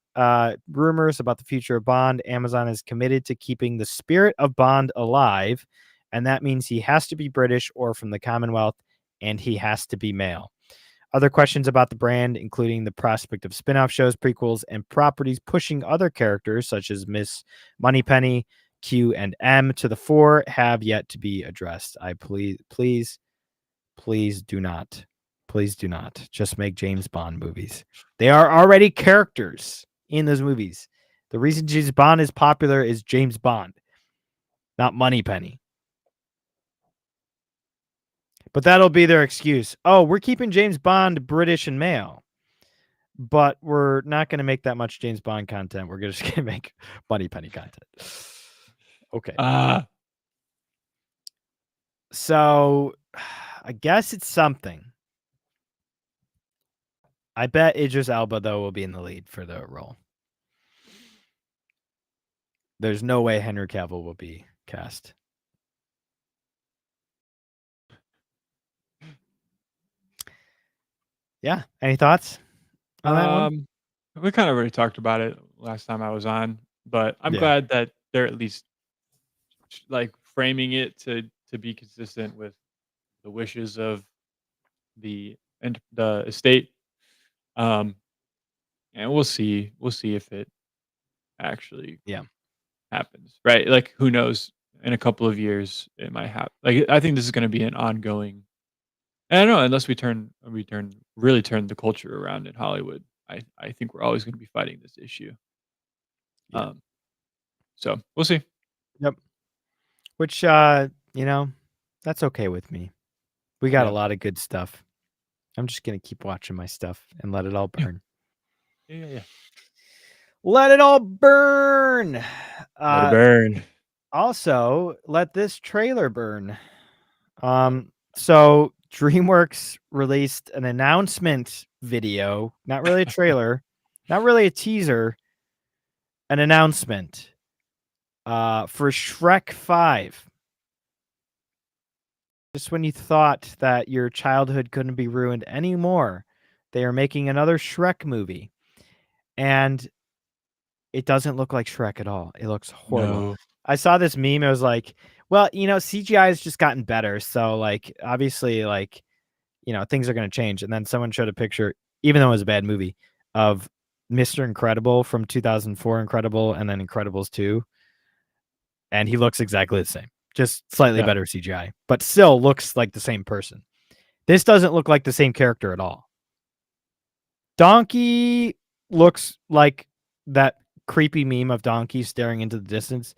rumors about the future of Bond. Amazon is committed to keeping the spirit of Bond alive, and that means he has to be British or from the Commonwealth, and he has to be male. Other questions about the brand, including the prospect of spin-off shows, prequels, and properties pushing other characters such as Miss Moneypenny, Q, and M to the fore, have yet to be addressed. I please do not. Please do not just make James Bond movies. They are already characters in those movies. The reason James Bond is popular is James Bond, not Moneypenny. But that'll be their excuse. Oh, we're keeping James Bond British and male, but we're not going to make that much James Bond content. We're just going to make Moneypenny content. Okay. So I guess it's something. I bet Idris Elba, though, will be in the lead for the role. There's no way Henry Cavill will be cast. Yeah. Any thoughts on that one? We kind of already talked about it last time I was on, but I'm glad that they're at least like framing it to be consistent with the wishes of the estate. Um, and we'll see if it actually Yeah. happens, right? Like, who knows? In a couple of years, it might happen. Like, I think this is going to be an ongoing. I don't know, unless really turn the culture around in Hollywood. I think we're always going to be fighting this issue. Yeah. Um, so we'll see. Yep. Which that's okay with me. We got a Yeah, lot of good stuff. I'm just gonna keep watching my stuff and let it all yeah, burn. yeah. Let it all burn. Let it burn. Also, let this trailer burn. So DreamWorks released an announcement video, not really a trailer, not really a teaser, an announcement for Shrek 5. Just when you thought that your childhood couldn't be ruined anymore, they are making another Shrek movie. And it doesn't look like Shrek at all. It looks horrible. No. I saw this meme. It was like, well, CGI has just gotten better. So, like, obviously, like, things are going to change. And then someone showed a picture, even though it was a bad movie, of Mr. Incredible from 2004 Incredible and then Incredibles 2. And he looks exactly the same, just slightly Yeah. better CGI, but still looks like the same person. This doesn't look like the same character at all. Donkey looks like that creepy meme of Donkey staring into the distance,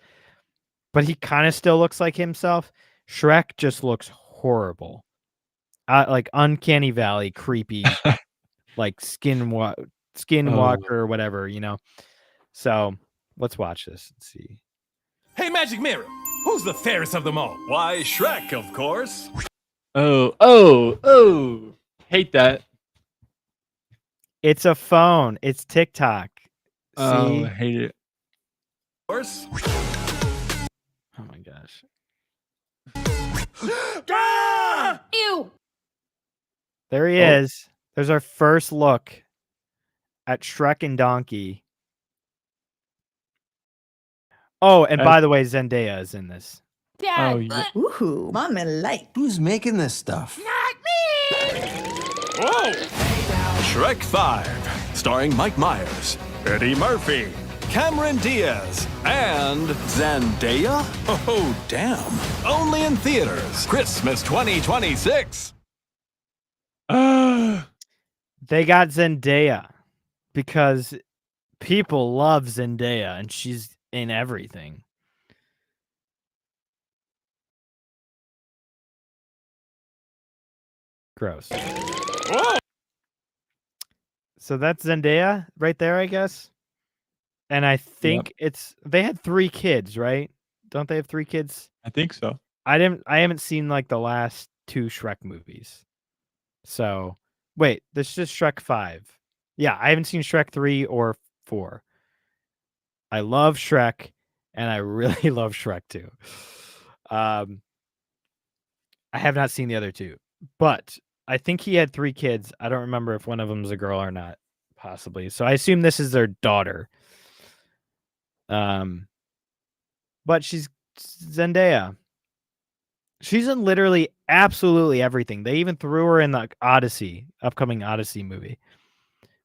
but he kind of still looks like himself. Shrek just looks horrible. Like Uncanny Valley, creepy, like Skinwalker Oh. or whatever, So let's watch this and see. Hey, Magic Mirror, who's the fairest of them all? Why, Shrek, of course. Oh. Hate that. It's a phone. It's TikTok. Oh, See? I hate it. Of course. Oh my gosh. Ew. There he is. There's our first look at Shrek and Donkey. Oh, and by the way, Zendaya is in this. Bad. Oh, yeah. Ooh, Mama like. Who's making this stuff? Whoa! Shrek 5, starring Mike Myers, Eddie Murphy, Cameron Diaz, and Zendaya? Oh, damn. Only in theaters, Christmas 2026. They got Zendaya because people love Zendaya and she's in everything. Gross. Whoa! So that's Zendaya right there, I guess. And I think they had 3 kids, right? Don't they have 3 kids? I think so. I haven't seen like the last 2 Shrek movies. So wait, this is just Shrek 5. Yeah, I haven't seen Shrek 3 or 4. I love Shrek, and I really love Shrek 2. I have not seen the other 2, but I think he had 3 kids. I don't remember if one of them is a girl or not, possibly. So I assume this is their daughter. But she's Zendaya. She's in literally absolutely everything. They even threw her in the upcoming Odyssey movie.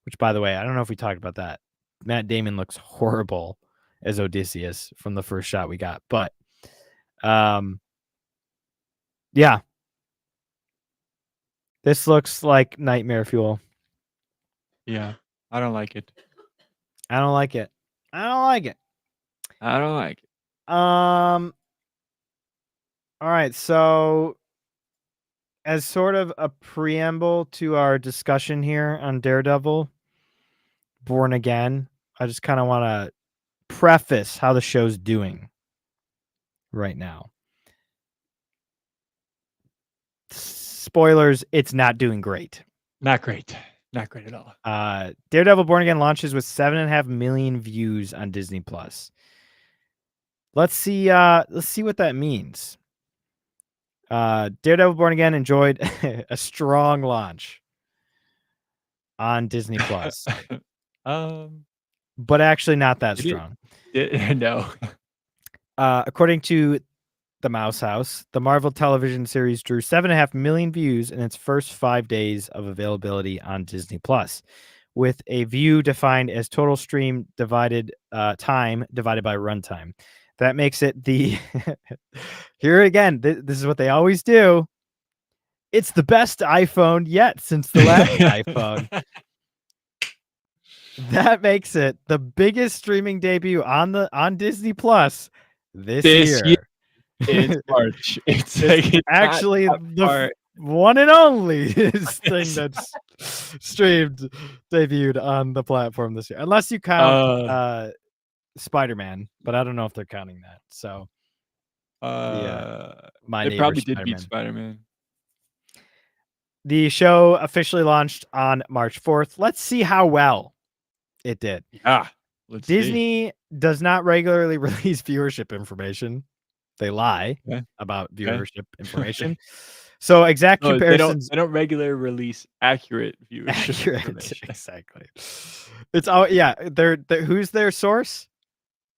Which, by the way, I don't know if we talked about that. Matt Damon looks horrible as Odysseus from the first shot we got. But, yeah. This looks like nightmare fuel. Yeah. I don't like it. I don't like it. All right, so as sort of a preamble to our discussion here on Daredevil, Born Again, I just kind of want to preface how the show's doing right now. Spoilers, it's not doing great. Not great. Not great at all. Daredevil Born Again launches with 7.5 million views on Disney Plus. Let's see what that means. Daredevil Born Again enjoyed a strong launch on Disney Plus. But actually not that strong. No. According to the Mouse House, the Marvel television series drew 7.5 million views in its first 5 days of availability on Disney Plus, with a view defined as total stream divided time divided by runtime. That makes it the here again. This is what they always do. It's the best iPhone yet since the last iPhone. That makes it the biggest streaming debut on Disney Plus this year. It's March. It's actually not the one and only thing that's streamed, debuted on the platform this year, unless you count Spider-Man, but I don't know if they're counting that. So, my they probably did Spider-Man. beat Spider-Man. The show officially launched on March 4th. Let's see how well it did. Yeah, Disney does not regularly release viewership information. They lie about viewership information. So exact comparisons. They don't regularly release accurate viewership information. Exactly. It's all They're who's their source?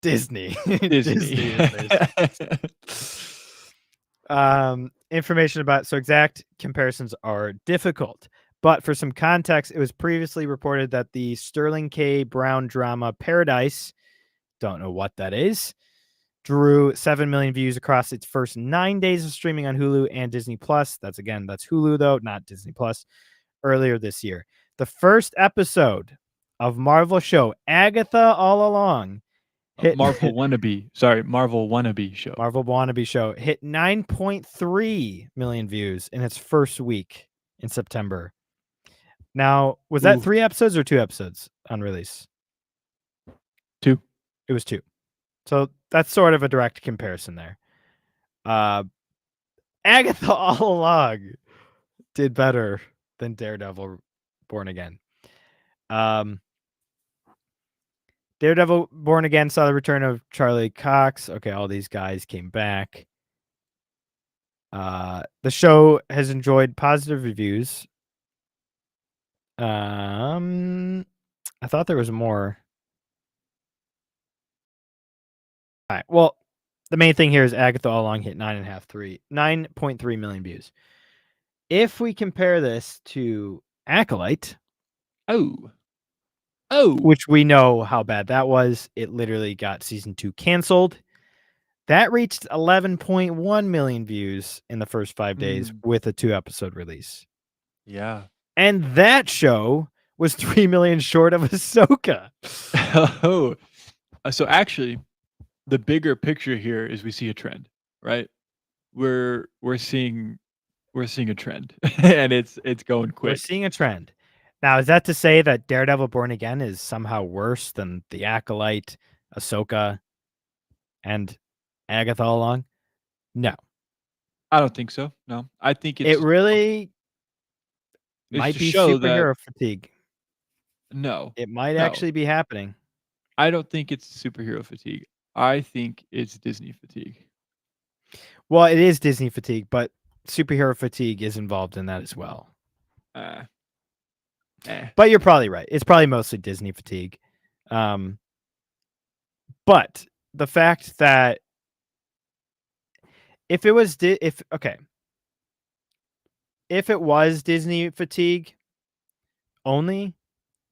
Disney. Disney is information about exact comparisons are difficult. But for some context, it was previously reported that the Sterling K. Brown drama Paradise, don't know what that is, drew 7 million views across its first 9 days of streaming on Hulu and Disney Plus. That's Hulu though, not Disney Plus. Earlier this year, the first episode of Marvel show Agatha All Along hit Marvel Wannabe show hit 9.3 million views in its first week in September. Now, was that 3 episodes or 2 episodes on release? 2. It was 2. So that's sort of a direct comparison there. Agatha All Along did better than Daredevil Born Again. Daredevil Born Again saw the return of Charlie Cox. Okay, all these guys came back. The show has enjoyed positive reviews. I thought there was more. All right. Well, the main thing here is Agatha All Along hit 9.3 million views. If we compare this to Acolyte, which we know how bad that was, it literally got season 2 canceled. That reached 11.1 million views in the first 5 days with a 2-episode release. Yeah. And that show was 3 million short of Ahsoka. So actually, the bigger picture here is we see a trend, right? We're seeing a trend, and it's going quick. We're seeing a trend. Now, is that to say that Daredevil Born Again is somehow worse than The Acolyte, Ahsoka, and Agatha All Along? No. I don't think so. No. I think it really might be superhero fatigue. No. It might actually be happening. I don't think it's superhero fatigue. I think it's Disney fatigue. Well, it is Disney fatigue, but superhero fatigue is involved in that as well. But you're probably right. It's probably mostly Disney fatigue. But the fact that if it was Disney fatigue only,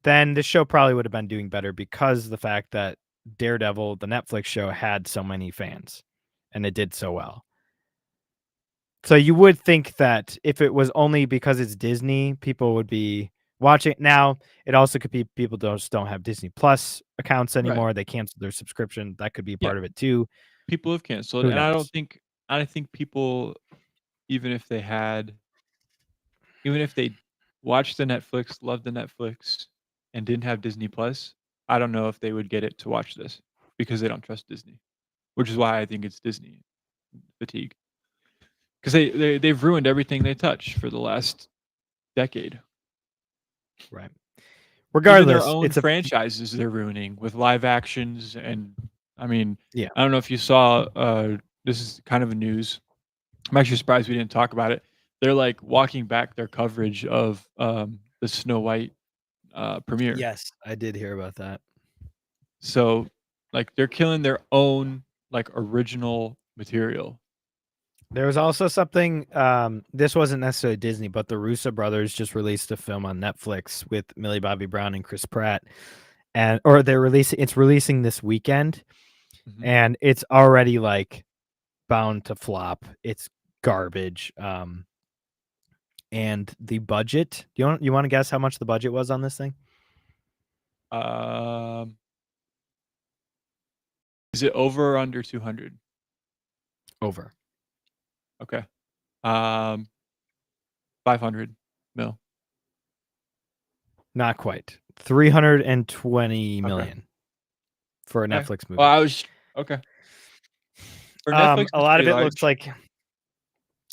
then the show probably would have been doing better because of the fact that Daredevil, the Netflix show, had so many fans and it did so well. So you would think that if it was only because it's Disney, people would be watching. Now, it also could be people don't have Disney Plus accounts anymore. Right. They canceled their subscription. That could be part of it too. People have canceled, and I think people, even if they watched the Netflix, loved the Netflix, and didn't have Disney Plus, I don't know if they would get it to watch this because they don't trust Disney, which is why I think it's Disney fatigue. Because they've ruined everything they touch for the last decade. Right. Regardless, even their own franchises they're ruining with live actions, and I mean, I don't know if you saw. This is kind of a news. I'm actually surprised we didn't talk about it. They're like walking back their coverage of the Snow White premiere. Yes, I did hear about that. So, like, they're killing their own like original material. There was also something. This wasn't necessarily Disney, but the Russo brothers just released a film on Netflix with Millie Bobby Brown and Chris Pratt, or they're releasing. It's releasing this weekend, Mhm. and it's already like bound to flop. It's garbage. And the budget. You want to guess how much the budget was on this thing? Is it over or under 200? Over. Okay. 500 mil. Not quite. 320 million for a Okay. Netflix movie. Well, I was okay. For Netflix, A it's lot of pretty it looks large. like,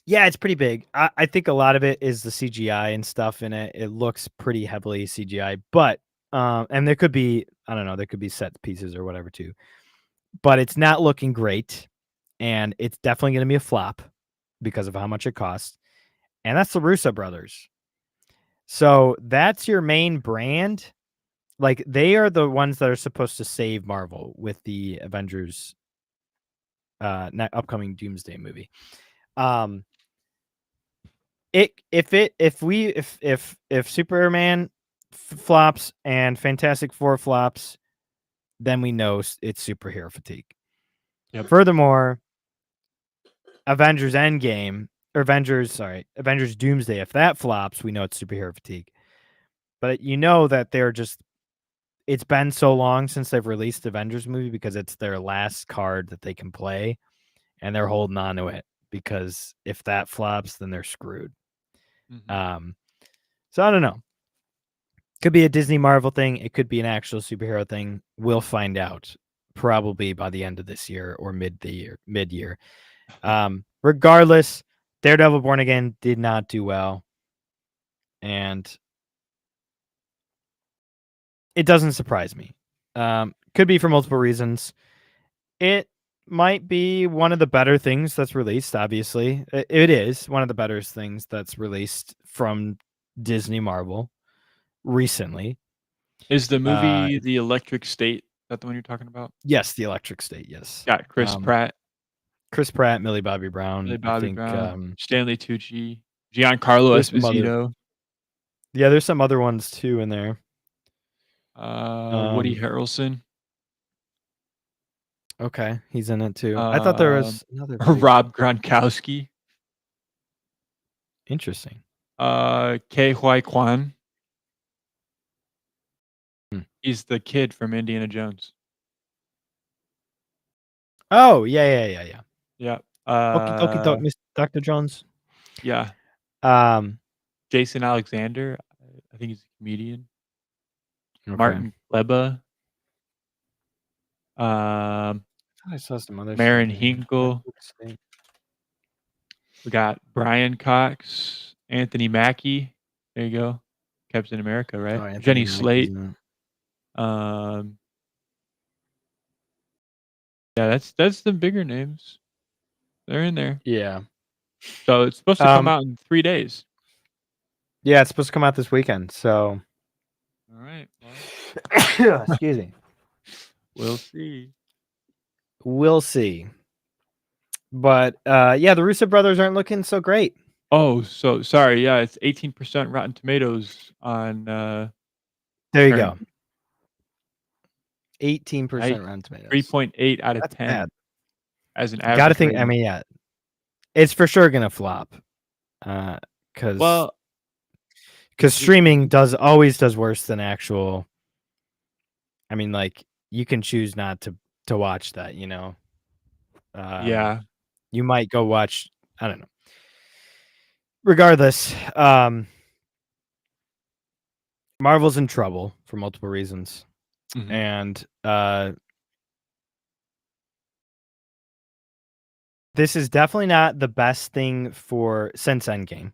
yeah, it's pretty big. I think a lot of it is the CGI and stuff in it. It looks pretty heavily CGI, but and there could be, I don't know, there could be set pieces or whatever too, but it's not looking great, and it's definitely going to be a flop because of how much it costs, and that's the Russo brothers. So that's your main brand. Like, they are the ones that are supposed to save Marvel with the Avengers upcoming Doomsday movie. If Superman flops and Fantastic Four flops, then we know it's superhero fatigue. Yep. Furthermore, Avengers Doomsday, if that flops, we know it's superhero fatigue. But you know that it's been so long since they've released Avengers movie because it's their last card that they can play, and they're holding on to it because if that flops, then they're screwed. Mhm. So I don't know. Could be a Disney Marvel thing. It could be an actual superhero thing. We'll find out probably by the end of this year or mid-year. Regardless, Daredevil Born Again did not do well, and it doesn't surprise me. Could be for multiple reasons. It might be one of the better things that's released, obviously. It is one of the better things that's released from Disney Marvel recently. Is the movie The Electric State? Is that the one you're talking about? Yes, The Electric State, yes. Got Chris Pratt, Millie Bobby Brown. Millie I Bobby think Brown, Stanley Tucci, Giancarlo there's some other, Esposito, there's some other ones too in there. Woody Harrelson, Okay, he's in it too. I thought there was another big... Rob Gronkowski, Interesting. Ke Huy Quan. Hmm. He's the kid from Indiana Jones. Oh, yeah. Yeah. Okie dokie doke, Miss Dr. Jones. Yeah. Jason Alexander, I think he's a comedian. Okay. Martin Kleba. I saw some other Marin stuff here. Hinkle. We got Brian Cox, Anthony Mackie. There you go. Captain America, right? Oh, Jenny Mackie's Slate. in Yeah, that's the bigger names. They're in there. it. Yeah. So it's supposed to come out in 3 days. Yeah, it's supposed to come out this weekend. So, All right. Well, excuse me. we'll see. We'll see. But yeah, the Russo brothers aren't looking so great. Oh, so sorry. Yeah, it's 18% Rotten Tomatoes on. There you go. current. 18% Rotten Tomatoes. 3.8 out of That's 10 bad. as an average. Got to think. rating. I mean, yeah, it's for sure gonna flop. Because streaming always does worse than actual. I mean, like, you can choose not to watch that. You know. Yeah. You might go watch. I don't know. Regardless, Marvel's in trouble for multiple reasons. Mhm. And this is definitely not the best thing since Endgame.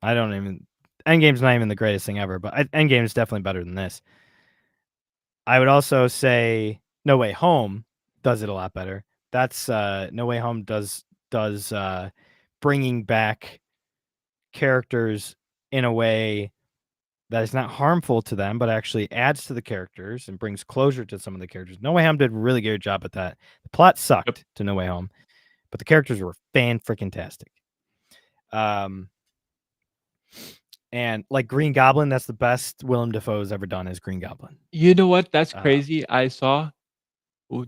Endgame's not even the greatest thing ever, but Endgame is definitely better than this. I would also say No Way Home does it a lot better. That's No Way Home does bringing back characters in a way that is not harmful to them, but actually adds to the characters and brings closure to some of the characters. No Way Home did a really good job at that. The plot sucked to No Way Home, but the characters were fan-freaking-tastic. And like Green Goblin, that's the best Willem Dafoe's ever done as Green Goblin. You know what? That's crazy. I saw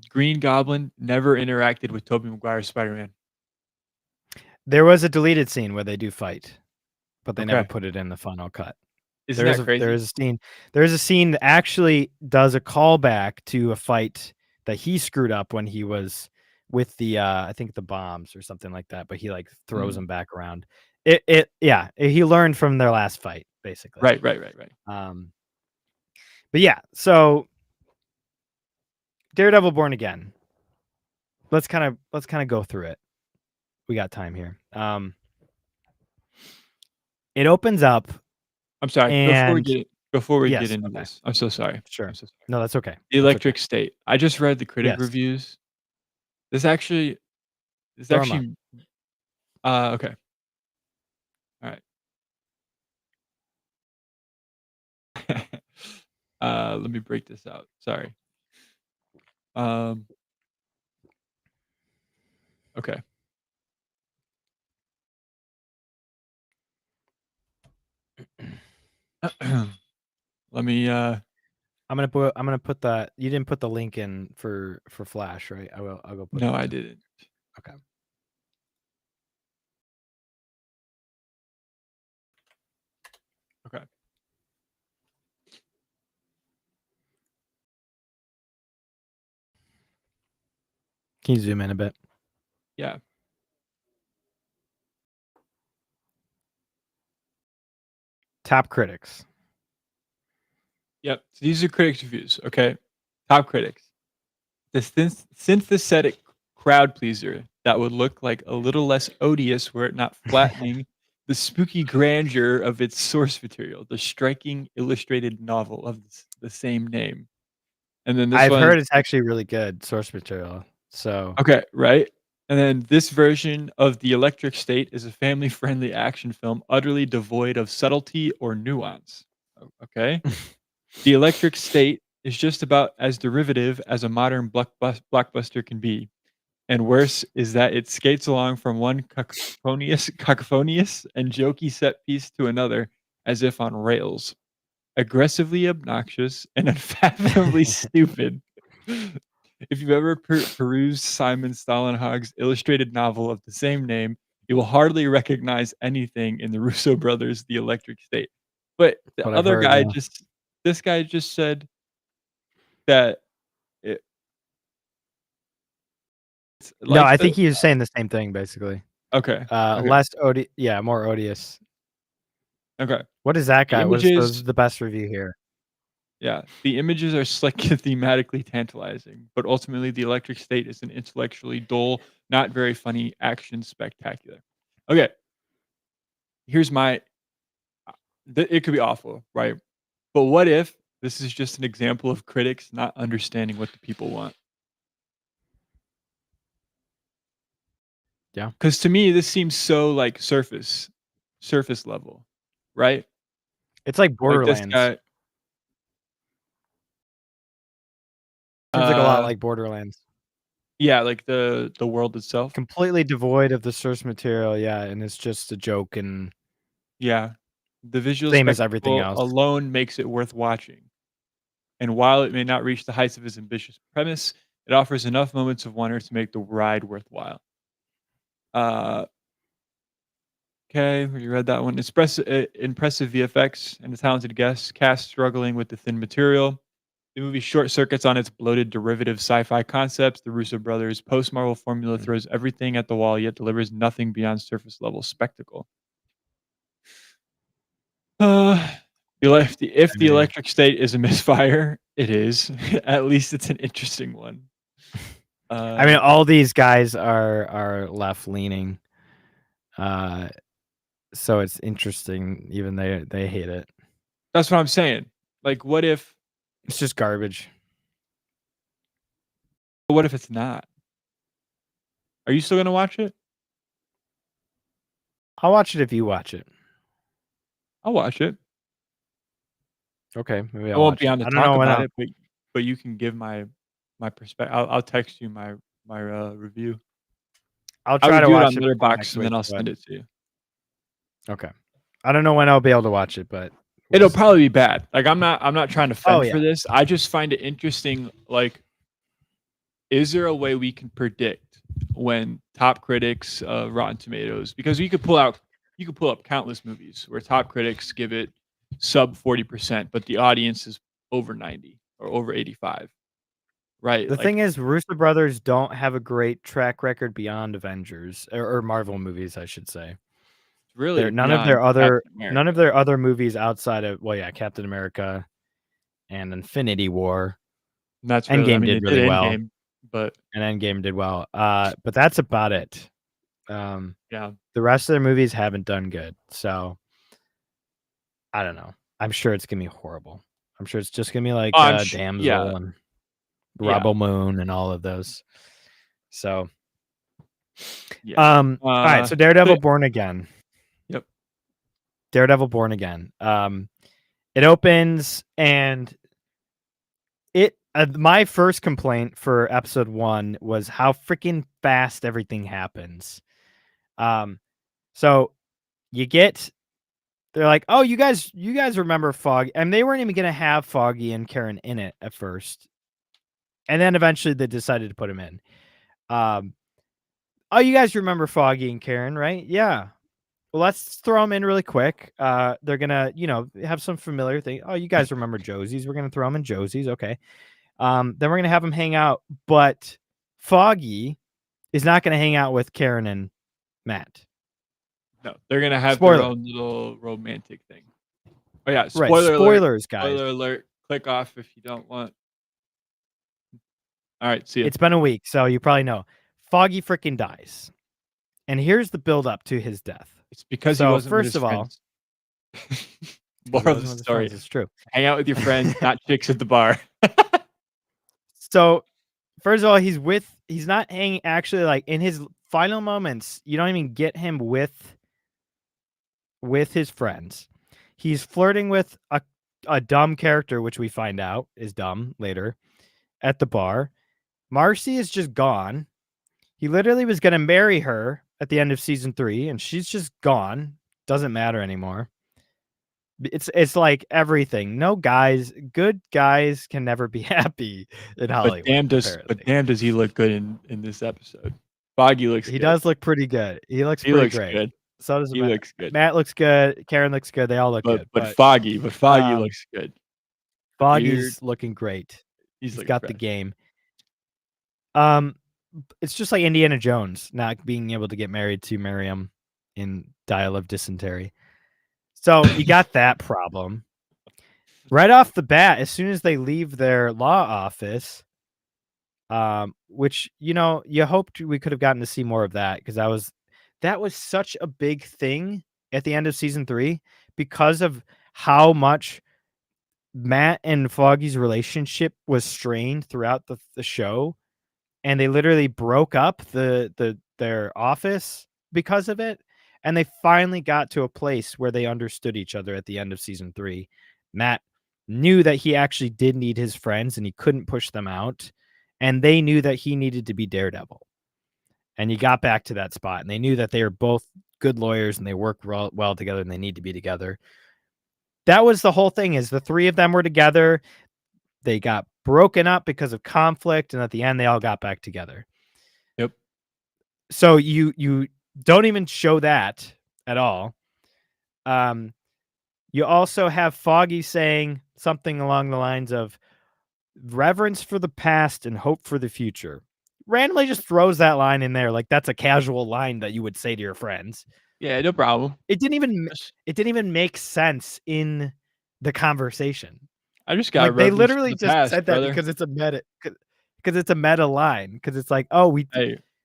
Green Goblin never interacted with Tobey Maguire's Spider-Man. There was a deleted scene where they do fight, but they never Okay. put it in the final cut. Isn't that crazy? There's a scene that actually does a callback to a fight that he screwed up when he was with the I think the bombs or something like that, but he like throws them back around. He learned from their last fight, basically. Right. But yeah, so Daredevil Born Again. Let's kind of go through it. We got time here. It opens up. I'm sorry. Before we get into okay. this, I'm so sorry. Sure. I'm so sorry. No, that's okay. The Electric State. I just read the critic Yes. reviews. This actually okay. All right. Let me break this out. Sorry. Okay. Let me I'm gonna put that. You didn't put the link in for Flash, right? I'll go put No, that I in. didn't. Okay. Okay. Can you zoom in a bit? Yeah. Top critics. Yep. So these are critics' reviews. Okay. Top critics. The synthetic crowd pleaser that would look like a little less odious were it not flattening the spooky grandeur of its source material, the striking illustrated novel of the same name. And then this I've one heard it's actually really good source material. So okay, right? And then this version of The Electric State is a family-friendly action film utterly devoid of subtlety or nuance. Okay? The Electric State is just about as derivative as a modern blockbuster can be. And worse is that it skates along from one cacophonious and jokey set piece to another as if on rails. Aggressively obnoxious and unfathomably stupid. If you've ever perused Simon Stålenhag's illustrated novel of the same name, you will hardly recognize anything in the Russo brothers' The Electric State. But the what I've other heard, guy yeah. this guy just said that it, No, I think he was saying the same thing basically. Okay. Less odious, more odious. Okay. What is that guy? What is the best review here? Yeah, the images are slick and thematically tantalizing, but ultimately the Electric State is an intellectually dull, not very funny action spectacular. Okay. Here's my it could be awful, right? But what if this is just an example of critics not understanding what the people want? Yeah. Because to me, this seems so like surface level, right? It's like Like Borderlands. this guy. Seems like a lot like Borderlands. Yeah, like the world itself. Completely devoid of the source material, yeah, and it's just a joke and Yeah. The visual same as everything spectacle else. alone makes it worth watching. And while it may not reach the heights of his ambitious premise, it offers enough moments of wonder to make the ride worthwhile. Okay, you read that one. Impressive VFX and a talented cast struggling with the thin material. The movie short circuits on its bloated derivative sci-fi concepts. The Russo brothers' post-Marvel formula throws everything at the wall, yet delivers nothing beyond surface-level spectacle. If the Electric State is a misfire, it is. At least it's an interesting one. I mean, all these guys are left leaning, so it's interesting. Even they hate it. That's what I'm saying. Like, what if it's just garbage? What if it's not? Are you still gonna watch it? I'll watch it if you watch it. I'll watch it. Okay, maybe I I'll won't watch be it. on to I don't talk know when about I'll, it, but you can give my perspective. I'll text you my review. I'll I try would to do it watch on it before next Letterboxd and week. then I'll But send it to you. okay, I don't know when I'll be able to watch it, but we'll It'll see. probably be bad. Like I'm not trying to Oh, fend yeah. for this. I just find it interesting. Like, is there a way we can predict when top critics of Rotten Tomatoes? Because you could pull up countless movies where top critics give it sub 40%, but the audience is over 90 or over 85. Right? The Like, thing is, Russo brothers don't have a great track record beyond Avengers or Marvel movies, I should say. really They're, beyond Captain none of America. their other movies outside of Captain America and Infinity War. And that's really, I Endgame mean, did they did really well, Endgame, but and Endgame did well. But that's about it. yeah. The rest of their movies haven't done good, so I don't know. I'm sure it's gonna be horrible. I'm sure it's just gonna be like Oh, I'm Damsel and yeah, Rebel Moon and all of those. So, yeah. all right. So Daredevil Born Again. Yep. Daredevil Born Again. It opens and my first complaint for episode 1 was how freaking fast everything happens. So they're like, oh, you guys remember Foggy, and they weren't even gonna have Foggy and Karen in it at first, and then eventually they decided to put him in. Oh, you guys remember Foggy and Karen, right? Yeah. Well, let's throw them in really quick. They're gonna, have some familiar thing. Oh, you guys remember Josie's? We're gonna throw them in Josie's. Okay. Then we're gonna have them hang out, but Foggy is not gonna hang out with Karen and Matt. No, they're gonna have Spoiler. their own little romantic thing. Oh yeah, Right. spoiler Spoilers, alert. guys. Spoiler alert. Click off if you don't want. All right, see ya. It's been a week, so you probably know. Foggy freaking dies. And here's the build up to his death. It's because he So, wasn't with first his of all, friends. Moral of the story. It's true. Hang out with your friends, not chicks at the bar. So, first of all, he's not hanging actually, like, in his final moments, you don't even get him with his friends. He's flirting with a dumb character, which we find out is dumb later, at the bar. Marcy is just gone. He literally was going to marry her at the end of season 3, and she's just gone. Doesn't matter anymore. It's like everything. Good guys can never be happy in Hollywood. But damn does he look good in this episode. Foggy looks good. He does look pretty good. He looks great. Good. So does he Matt. looks good. Matt looks good. Karen looks good. They all look good. But Foggy looks good. Foggy's looking great. He's got the game. It's just like Indiana Jones not being able to get married to Miriam in Dial of Dysentery. So you got that problem. Right off the bat, as soon as they leave their law office, which, you hoped we could have gotten to see more of that, because that was such a big thing at the end of season 3 because of how much Matt and Foggy's relationship was strained throughout the show, and they literally broke up their office because of it. And they finally got to a place where they understood each other at the end of season 3. Matt knew that he actually did need his friends and he couldn't push them out. And they knew that he needed to be Daredevil. And you got back to that spot. And they knew that they were both good lawyers and they work well together and they need to be together. That was the whole thing, is the 3 of them were together. They got broken up because of conflict. And at the end, they all got back together. Yep. So you don't even show that at all. You also have Foggy saying something along the lines of reverence for the past and hope for the future. Randomly just throws that line in there like that's a casual line that you would say to your friends. Yeah, no problem. It didn't even make sense in the conversation. I just got they literally the just past, said brother. that because it's a meta line, because it's like, oh,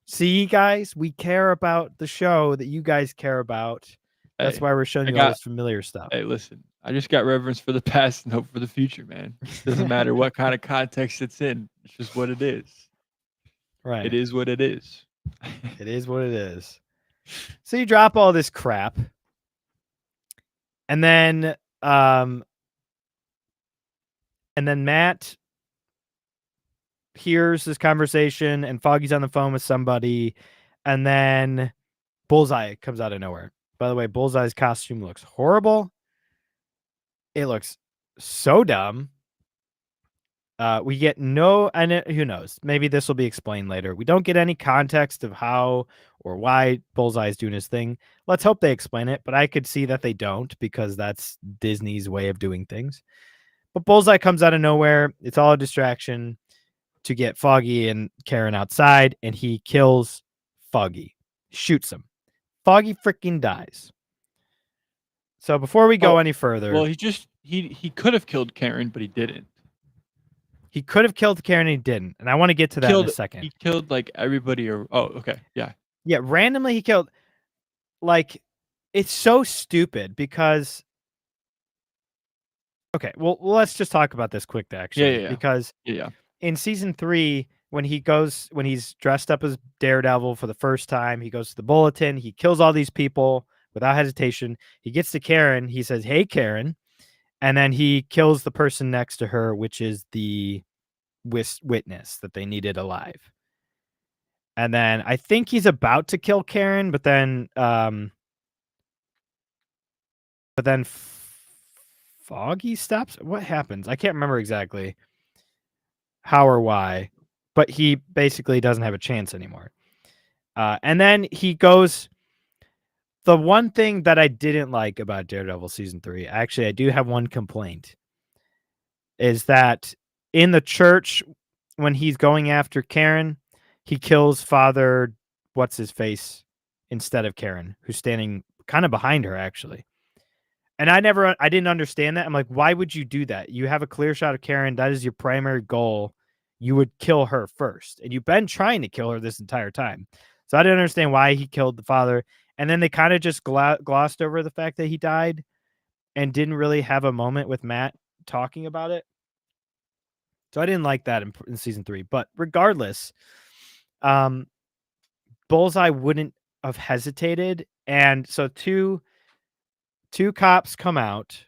see, guys, we care about the show that you guys care about. That's why we're showing you all this familiar stuff. Hey, listen, I just got reverence for the past and hope for the future, man. It doesn't matter what kind of context it's in. It's just what it is. Right. It is what it is. It is what it is. So you drop all this crap. And then And then Matt hears this conversation, and Foggy's on the phone with somebody, and then Bullseye comes out of nowhere. By the way, Bullseye's costume looks horrible. It looks so dumb. We get no, and who knows? Maybe this will be explained later. We don't get any context of how or why Bullseye is doing his thing. Let's hope they explain it, but I could see that they don't because that's Disney's way of doing things. But Bullseye comes out of nowhere. It's all a distraction to get Foggy and Karen outside, and he kills Foggy, shoots him. Foggy freaking dies. So before we go any further, Well, he could have killed Karen, but he didn't. he could have killed Karen and he didn't. And I want to get to that in a second. He killed like everybody okay. Yeah. Yeah, randomly he killed, like, it's so stupid because, okay, well, let's just talk about this quick actually. Yeah. Because Yeah. in season 3, when he's dressed up as Daredevil for the first time, he goes to the bulletin, he kills all these people without hesitation. He gets to Karen, he says, "Hey, Karen," and then he kills the person next to her, which is the witness that they needed alive. And then I think he's about to kill Karen, but then Foggy stops. What happens? I can't remember exactly how or why, but he basically doesn't have a chance anymore. And then he goes. The one thing that I didn't like about Daredevil season 3, actually, I do have one complaint, is that in the church, when he's going after Karen, he kills Father what's his face instead of Karen, who's standing kind of behind her actually. And I didn't understand that. I'm like, why would you do that? You have a clear shot of Karen. That is your primary goal. You would kill her first. And you've been trying to kill her this entire time. So I didn't understand why he killed the father. And then they kind of just glossed over the fact that he died and didn't really have a moment with Matt talking about it. So I didn't like that in season 3. But regardless, Bullseye wouldn't have hesitated. And so two cops come out,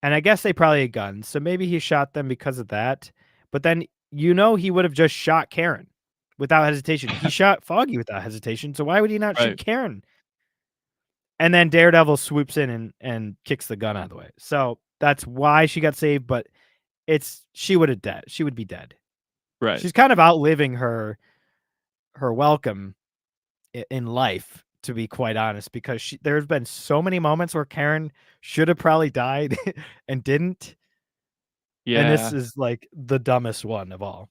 and I guess they probably had guns, so maybe he shot them because of that. But then, he would have just shot Karen without hesitation. He shot Foggy without hesitation, so why would he not shoot Karen? And then Daredevil swoops in and kicks the gun out of the way. So that's why she got saved, but she would be dead. Right. She's kind of outliving her welcome in life, to be quite honest, because there's been so many moments where Karen should have probably died and didn't. Yeah. And this is like the dumbest one of all.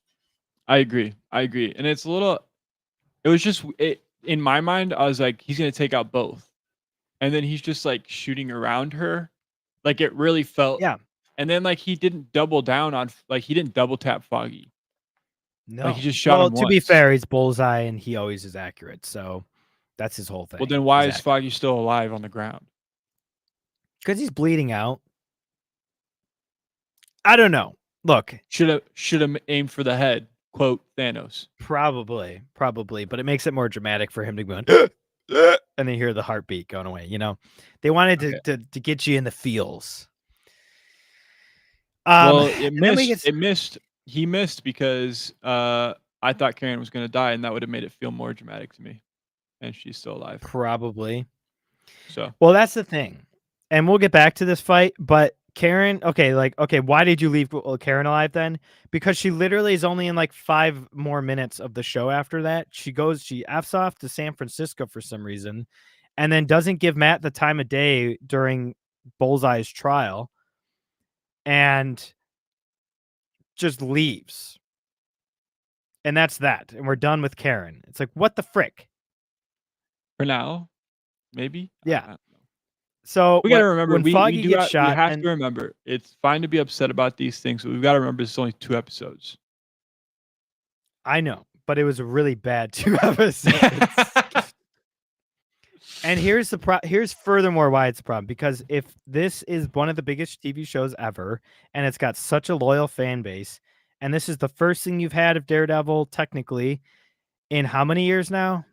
I agree. And it was just in my mind, I was like, he's going to take out both. And then he's just like shooting around her. Like it really felt. Yeah. And then like he didn't double down on, like he didn't double tap Foggy. No. Like he just shot him once. To be fair, he's Bullseye and he always is accurate. So that's his whole thing. Well, then why is Foggy still alive on the ground? Because he's bleeding out. I don't know. Look. Should have aimed for the head. Quote Thanos. Probably. But it makes it more dramatic for him to go and then hear the heartbeat going away. They wanted to get you in the feels. Well, it missed. He missed because I thought Karen was going to die, and that would have made it feel more dramatic to me. And she's still alive. Probably. So. Well, that's the thing. And we'll get back to this fight, but Karen, why did you leave Karen alive then? Because she literally is only in like 5 more minutes of the show after that. She F's off to San Francisco for some reason, and then doesn't give Matt the time of day during Bullseye's trial, and just leaves. And that's that. And we're done with Karen. It's like, what the frick? For now, maybe. Yeah. So we gotta remember when Foggy gets shot, we have to remember it's fine to be upset about these things, but we've got to remember it's only 2 episodes. I know, but it was a really bad 2 episodes. And here's furthermore why it's a problem, because if this is one of the biggest TV shows ever, and it's got such a loyal fan base, and this is the first thing you've had of Daredevil technically in how many years now?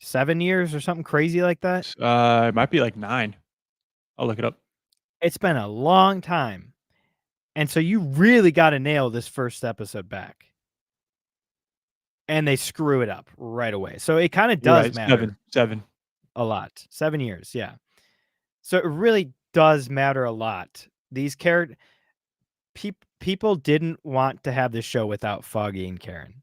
7 years or something crazy like that? It might be like 9. I'll look it up. It's been a long time. And so you really got to nail this first episode back. And they screw it up right away. So it kind of You're does right. matter Seven. a lot. 7 years, yeah. So it really does matter a lot. These people didn't want to have this show without Foggy and Karen.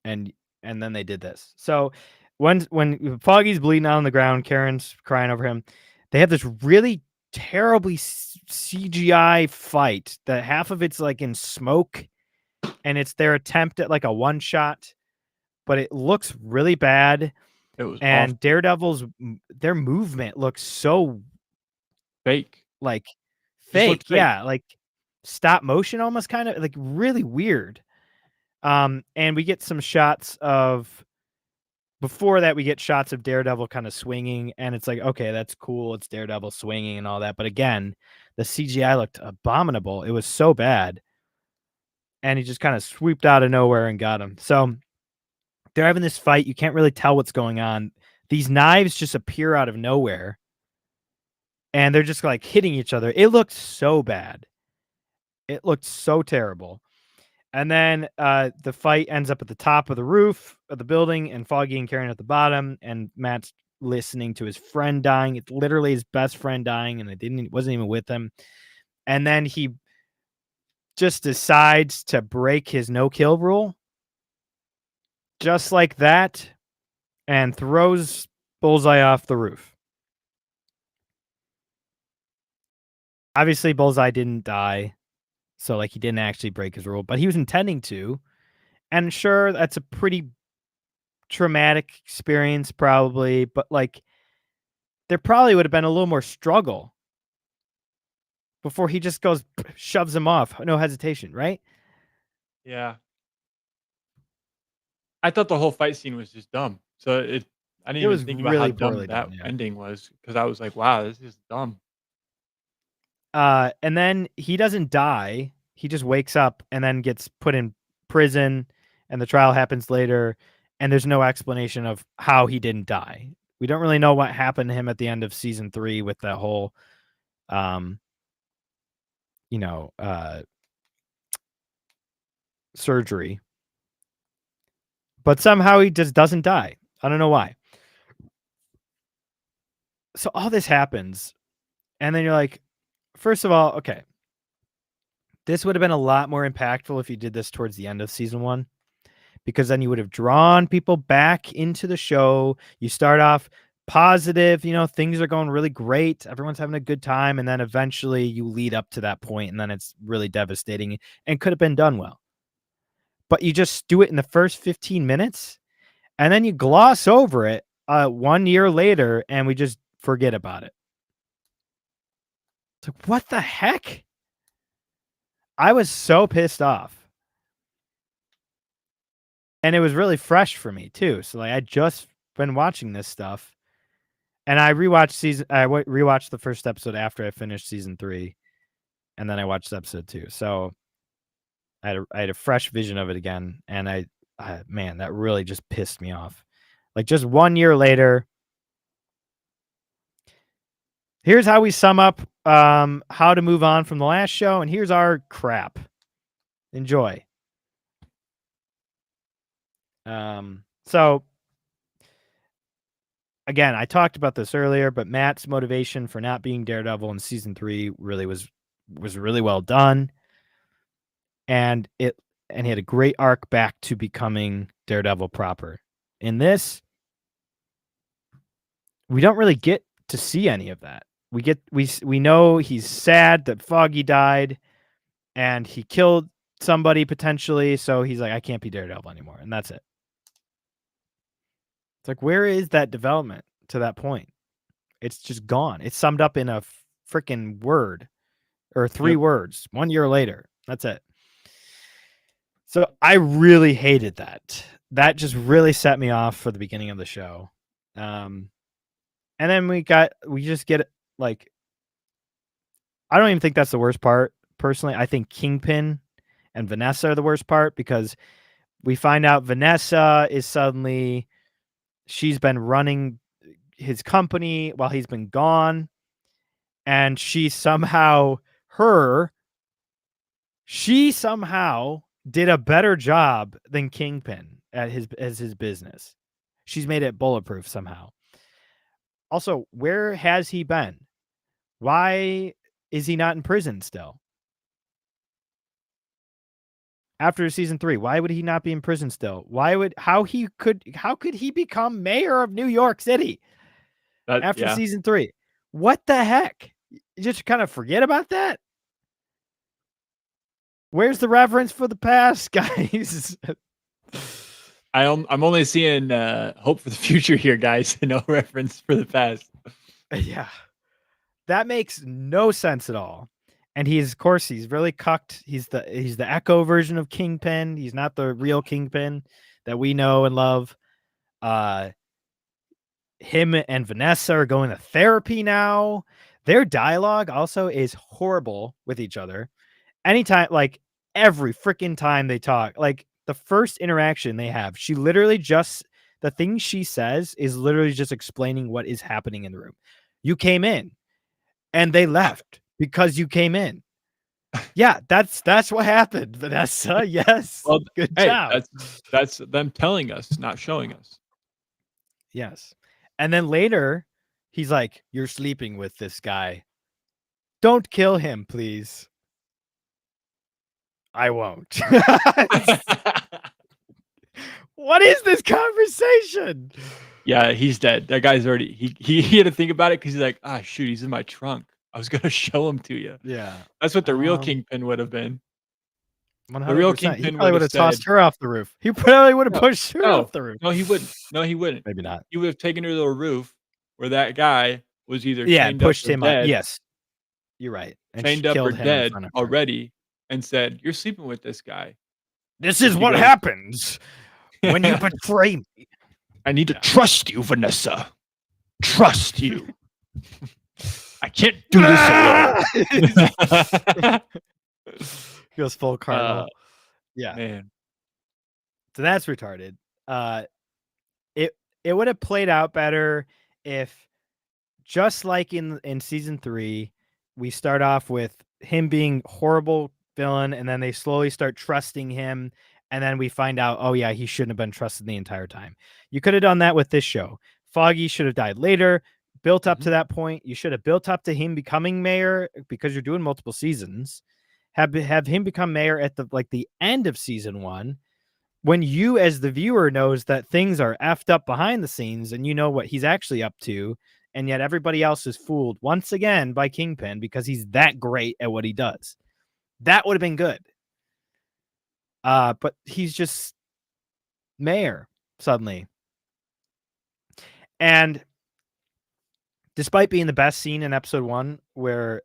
And then they did this. So when Foggy's bleeding out on the ground, Karen's crying over him. They have this really terribly CGI fight that half of it's like in smoke, and it's their attempt at like a one shot, but it looks really bad. It was And awful. Daredevil's their movement looks so Fake. like Just looked fake, yeah, like stop motion almost, kind of like really weird. And we get some shots of before that, we get shots of Daredevil kind of swinging, and it's like, okay, that's cool. It's Daredevil swinging and all that. But again, the CGI looked abominable. It was so bad. And he just kind of swooped out of nowhere and got him. So they're having this fight. You can't really tell what's going on. These knives just appear out of nowhere. And they're just like hitting each other. It looked so bad. It looked so terrible. And then the fight ends up at the top of the roof of the building, and Foggy and Karen at the bottom, and Matt's listening to his friend dying. It's literally his best friend dying, and it wasn't even with him. And then he just decides to break his no-kill rule, just like that, and throws Bullseye off the roof. Obviously, Bullseye didn't die. So, like, he didn't actually break his rule, but he was intending to. And sure, that's a pretty traumatic experience, probably. But, like, there probably would have been a little more struggle before he just goes, shoves him off. No hesitation, right? Yeah. I thought the whole fight scene was just dumb. So I didn't It even was think about how really dumb poorly that done, yeah. ending was, because I was like, wow, this is dumb. And then he doesn't die. He just wakes up and then gets put in prison, and the trial happens later, and there's no explanation of how he didn't die. We don't really know what happened to him at the end of season 3 with that whole, surgery. But somehow he just doesn't die. I don't know why. So all this happens, and then you're like, first of all, okay, this would have been a lot more impactful if you did this towards the end of season 1, because then you would have drawn people back into the show. You start off positive, things are going really great. Everyone's having a good time. And then eventually you lead up to that point, and then it's really devastating and could have been done well. But you just do it in the first 15 minutes, and then you gloss over it 1 year later, and we just forget about it. It's like, what the heck? I was so pissed off. And it was really fresh for me too. So like I just been watching this stuff, and I rewatched the first episode after I finished season 3, and then I watched episode 2. So I had a fresh vision of it again, and man, that really just pissed me off. Like, just 1 year later. Here's how we sum up how to move on from the last show, and here's our crap. Enjoy. So again, I talked about this earlier, but Matt's motivation for not being Daredevil in season 3 really was really well done. And he had a great arc back to becoming Daredevil proper. In this, we don't really get to see any of that. We know he's sad that Foggy died and he killed somebody potentially, so he's like, I can't be Daredevil anymore, and that's it. It's like, where is that development to that point? It's just gone. It's summed up in a freaking word or 3 words. 1 year later. That's it. So I really hated that. That just really set me off for the beginning of the show. And then we just get like, I don't even think that's the worst part. Personally, I think Kingpin and Vanessa are the worst part, because we find out Vanessa is suddenly, she's been running his company while he's been gone. and she somehow did a better job than Kingpin at his business. She's made it bulletproof somehow. Also, where has he been? Why is he not in prison still? After season 3, why would he not be in prison still? How could he become mayor of New York City after season 3? What the heck? You just kind of forget about that? Where's the reverence for the past, guys? I'm only seeing hope for the future here, guys. No reference for the past. Yeah. That makes no sense at all. And he's really cucked. He's the Echo version of Kingpin. He's not the real Kingpin that we know and love. Him and Vanessa are going to therapy now. Their dialogue also is horrible with each other. Anytime, like every freaking time they talk, like the first interaction they have, the thing she says is literally just explaining what is happening in the room. You came in and they left because you came in. Yeah, that's what happened, Vanessa. Yes. Well, good job. That's them telling us, not showing us. Yes. And then later, he's like, "You're sleeping with this guy. Don't kill him, please." I won't. What is this conversation? Yeah, he's dead. That guy's already he had to think about it because he's like, shoot, he's in my trunk. I was gonna show him to you. Yeah. That's what the real Kingpin would have been. 100%. The real He Kingpin probably would have said, tossed her off the roof. He probably would have pushed her off the roof. No, he wouldn't. No, he wouldn't. Maybe not. He would have taken her to the roof where that guy was either pushed chained him up or up. dead. Yes. You're right. And Chained she up or killed him in dead front of her. already and said, "You're sleeping with this guy." This is what happens when you betray me. I need to trust you, Vanessa. Trust you. I can't do this alone. He goes full Cardinal. Yeah. Man. So that's retarded. It would have played out better if, just like in season 3, we start off with him being horrible villain, and then they slowly start trusting him, and then we find out, oh yeah, he shouldn't have been trusted the entire time. You could have done that with this show. Foggy should have died later, built up to that point. You should have built up to him becoming mayor, because you're doing multiple seasons. Have him become mayor at the end of season 1, when you as the viewer knows that things are effed up behind the scenes and you know what he's actually up to, and yet everybody else is fooled once again by Kingpin because he's that great at what he does. That would have been good. But he's just mayor suddenly. And despite being the best scene in episode 1, where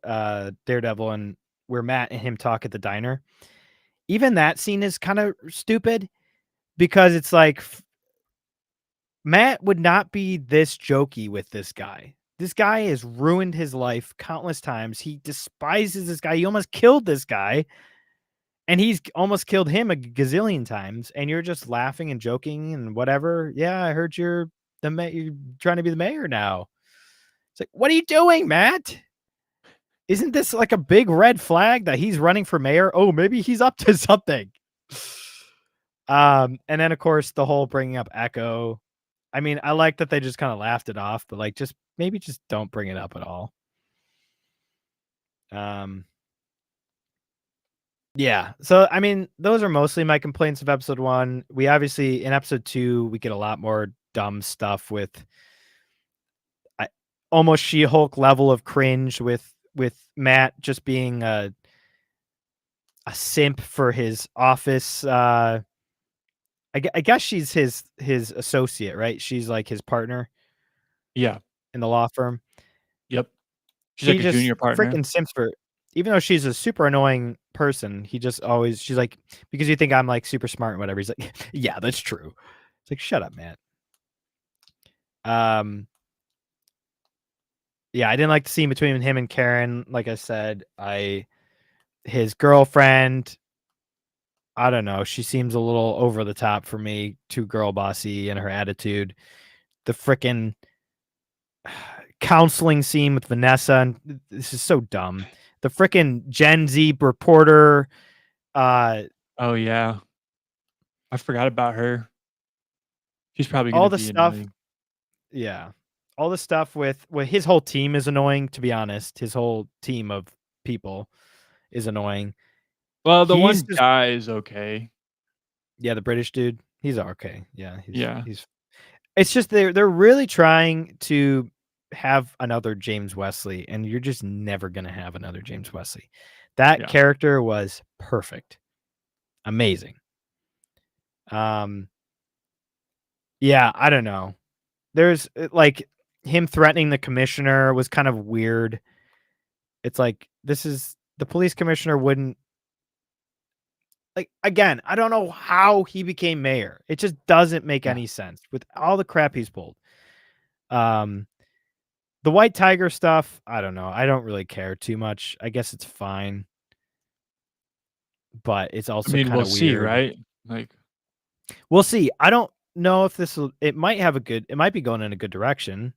Daredevil and where Matt and him talk at the diner, even that scene is kind of stupid, because it's like Matt would not be this jokey with this guy. This guy has ruined his life countless times. He despises this guy. He almost killed this guy, and he's almost killed him a gazillion times. And you're just laughing and joking and whatever. Yeah, I heard you're trying to be the mayor now. It's like, what are you doing, Matt? Isn't this like a big red flag that he's running for mayor? Oh, maybe he's up to something. And then of course the whole bringing up Echo. I mean, I like that they just kind of laughed it off, but like, maybe just don't bring it up at all. Yeah. So, I mean, those are mostly my complaints of episode 1. We obviously, in episode 2, we get a lot more dumb stuff with almost She-Hulk level of cringe with Matt just being a simp for his office. I guess she's his associate, right? She's like his partner. Yeah. In the law firm. Yep. She's like a junior partner. Freaking simps for, even though she's a super annoying person, she's like, because you think I'm like super smart and whatever. He's like, yeah, that's true. It's like, shut up, Matt. Yeah, I didn't like the scene between him and Karen. Like I said, his girlfriend, I don't know. She seems a little over the top for me, too girl bossy in her attitude. The frickin' counseling scene with Vanessa, and this is so dumb. The freaking Gen Z reporter, Oh, yeah. I forgot about her. She's probably all gonna the be stuff. annoying. Yeah, all the stuff with his whole team is annoying. To be honest, his whole team of people is annoying. Well, the He's one just guy is okay. the British dude. He's okay. Yeah, Yeah. he's. It's just they're really trying to have another James Wesley, and you're just never gonna have another James Wesley. That Yeah. character was perfect, amazing. Yeah, I don't know. There's like him threatening the commissioner was kind of weird. It's like this is the police commissioner wouldn't like again. I don't know how he became mayor. It just doesn't make Yeah. any sense with all the crap he's pulled. Um, the White Tiger stuff, I don't know. I don't really care too much. I guess it's fine, but it's I also mean, kind we'll of see, weird. right? Like, We'll see. I don't know if this will. It might have a good. It might be going in a good direction.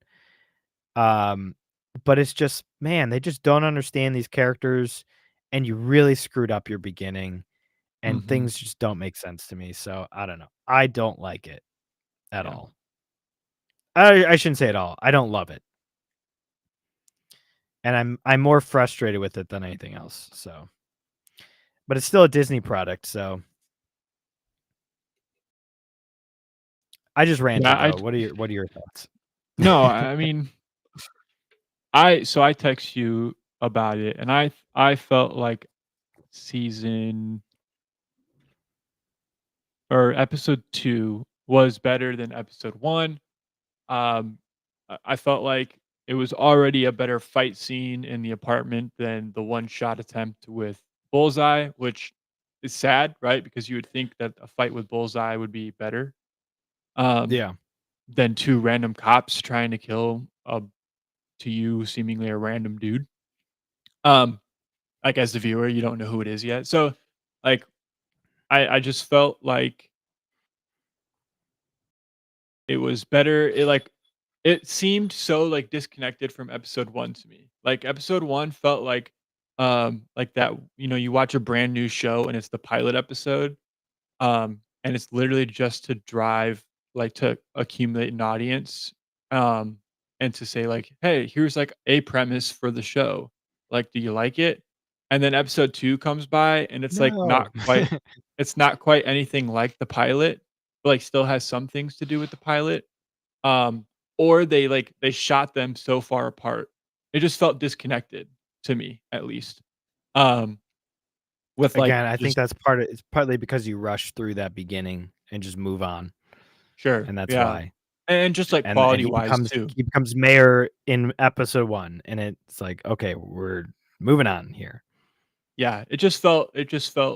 Um, but it's just, man, they just don't understand these characters, and you really screwed up your beginning, and mhm, things just don't make sense to me. So I don't know. I don't like it at yeah. all. I shouldn't say at all. I don't love it, and I'm more frustrated with it than anything else. So, but it's still a Disney product. So I just Yeah, ranted I though. What are your thoughts? no, I mean, I text you about it, and I felt like season or episode 2 was better than episode 1. I felt like it was already a better fight scene in the apartment than the one-shot attempt with Bullseye, which is sad, right? Because you would think that a fight with Bullseye would be better, um, Yeah. than 2 random cops trying to kill a to you seemingly a random dude. Um, like, as the viewer, you don't know who it is yet. So, like, I just felt like it was better. It seemed so, like, disconnected from episode 1 to me. Like, episode 1 felt like that, you watch a brand new show and it's the pilot episode, and it's literally just to drive like, to accumulate an audience, um, and to say, like, "Hey, here's, like, a premise for the show. Like, do you like it?" And then episode 2 comes by, and it's, like, No. it's not quite anything like the pilot, but, like, still has some things to do with the pilot. Um, or they shot them so far apart. It just felt disconnected to me, at least. Um, with, like, Again, I think just that's part of it's partly because you rush through that beginning and just move on, sure, and that's yeah. why. And just, like, And quality-wise too. he becomes mayor in episode 1, and it's like, "Okay, we're moving on here." Yeah, it just felt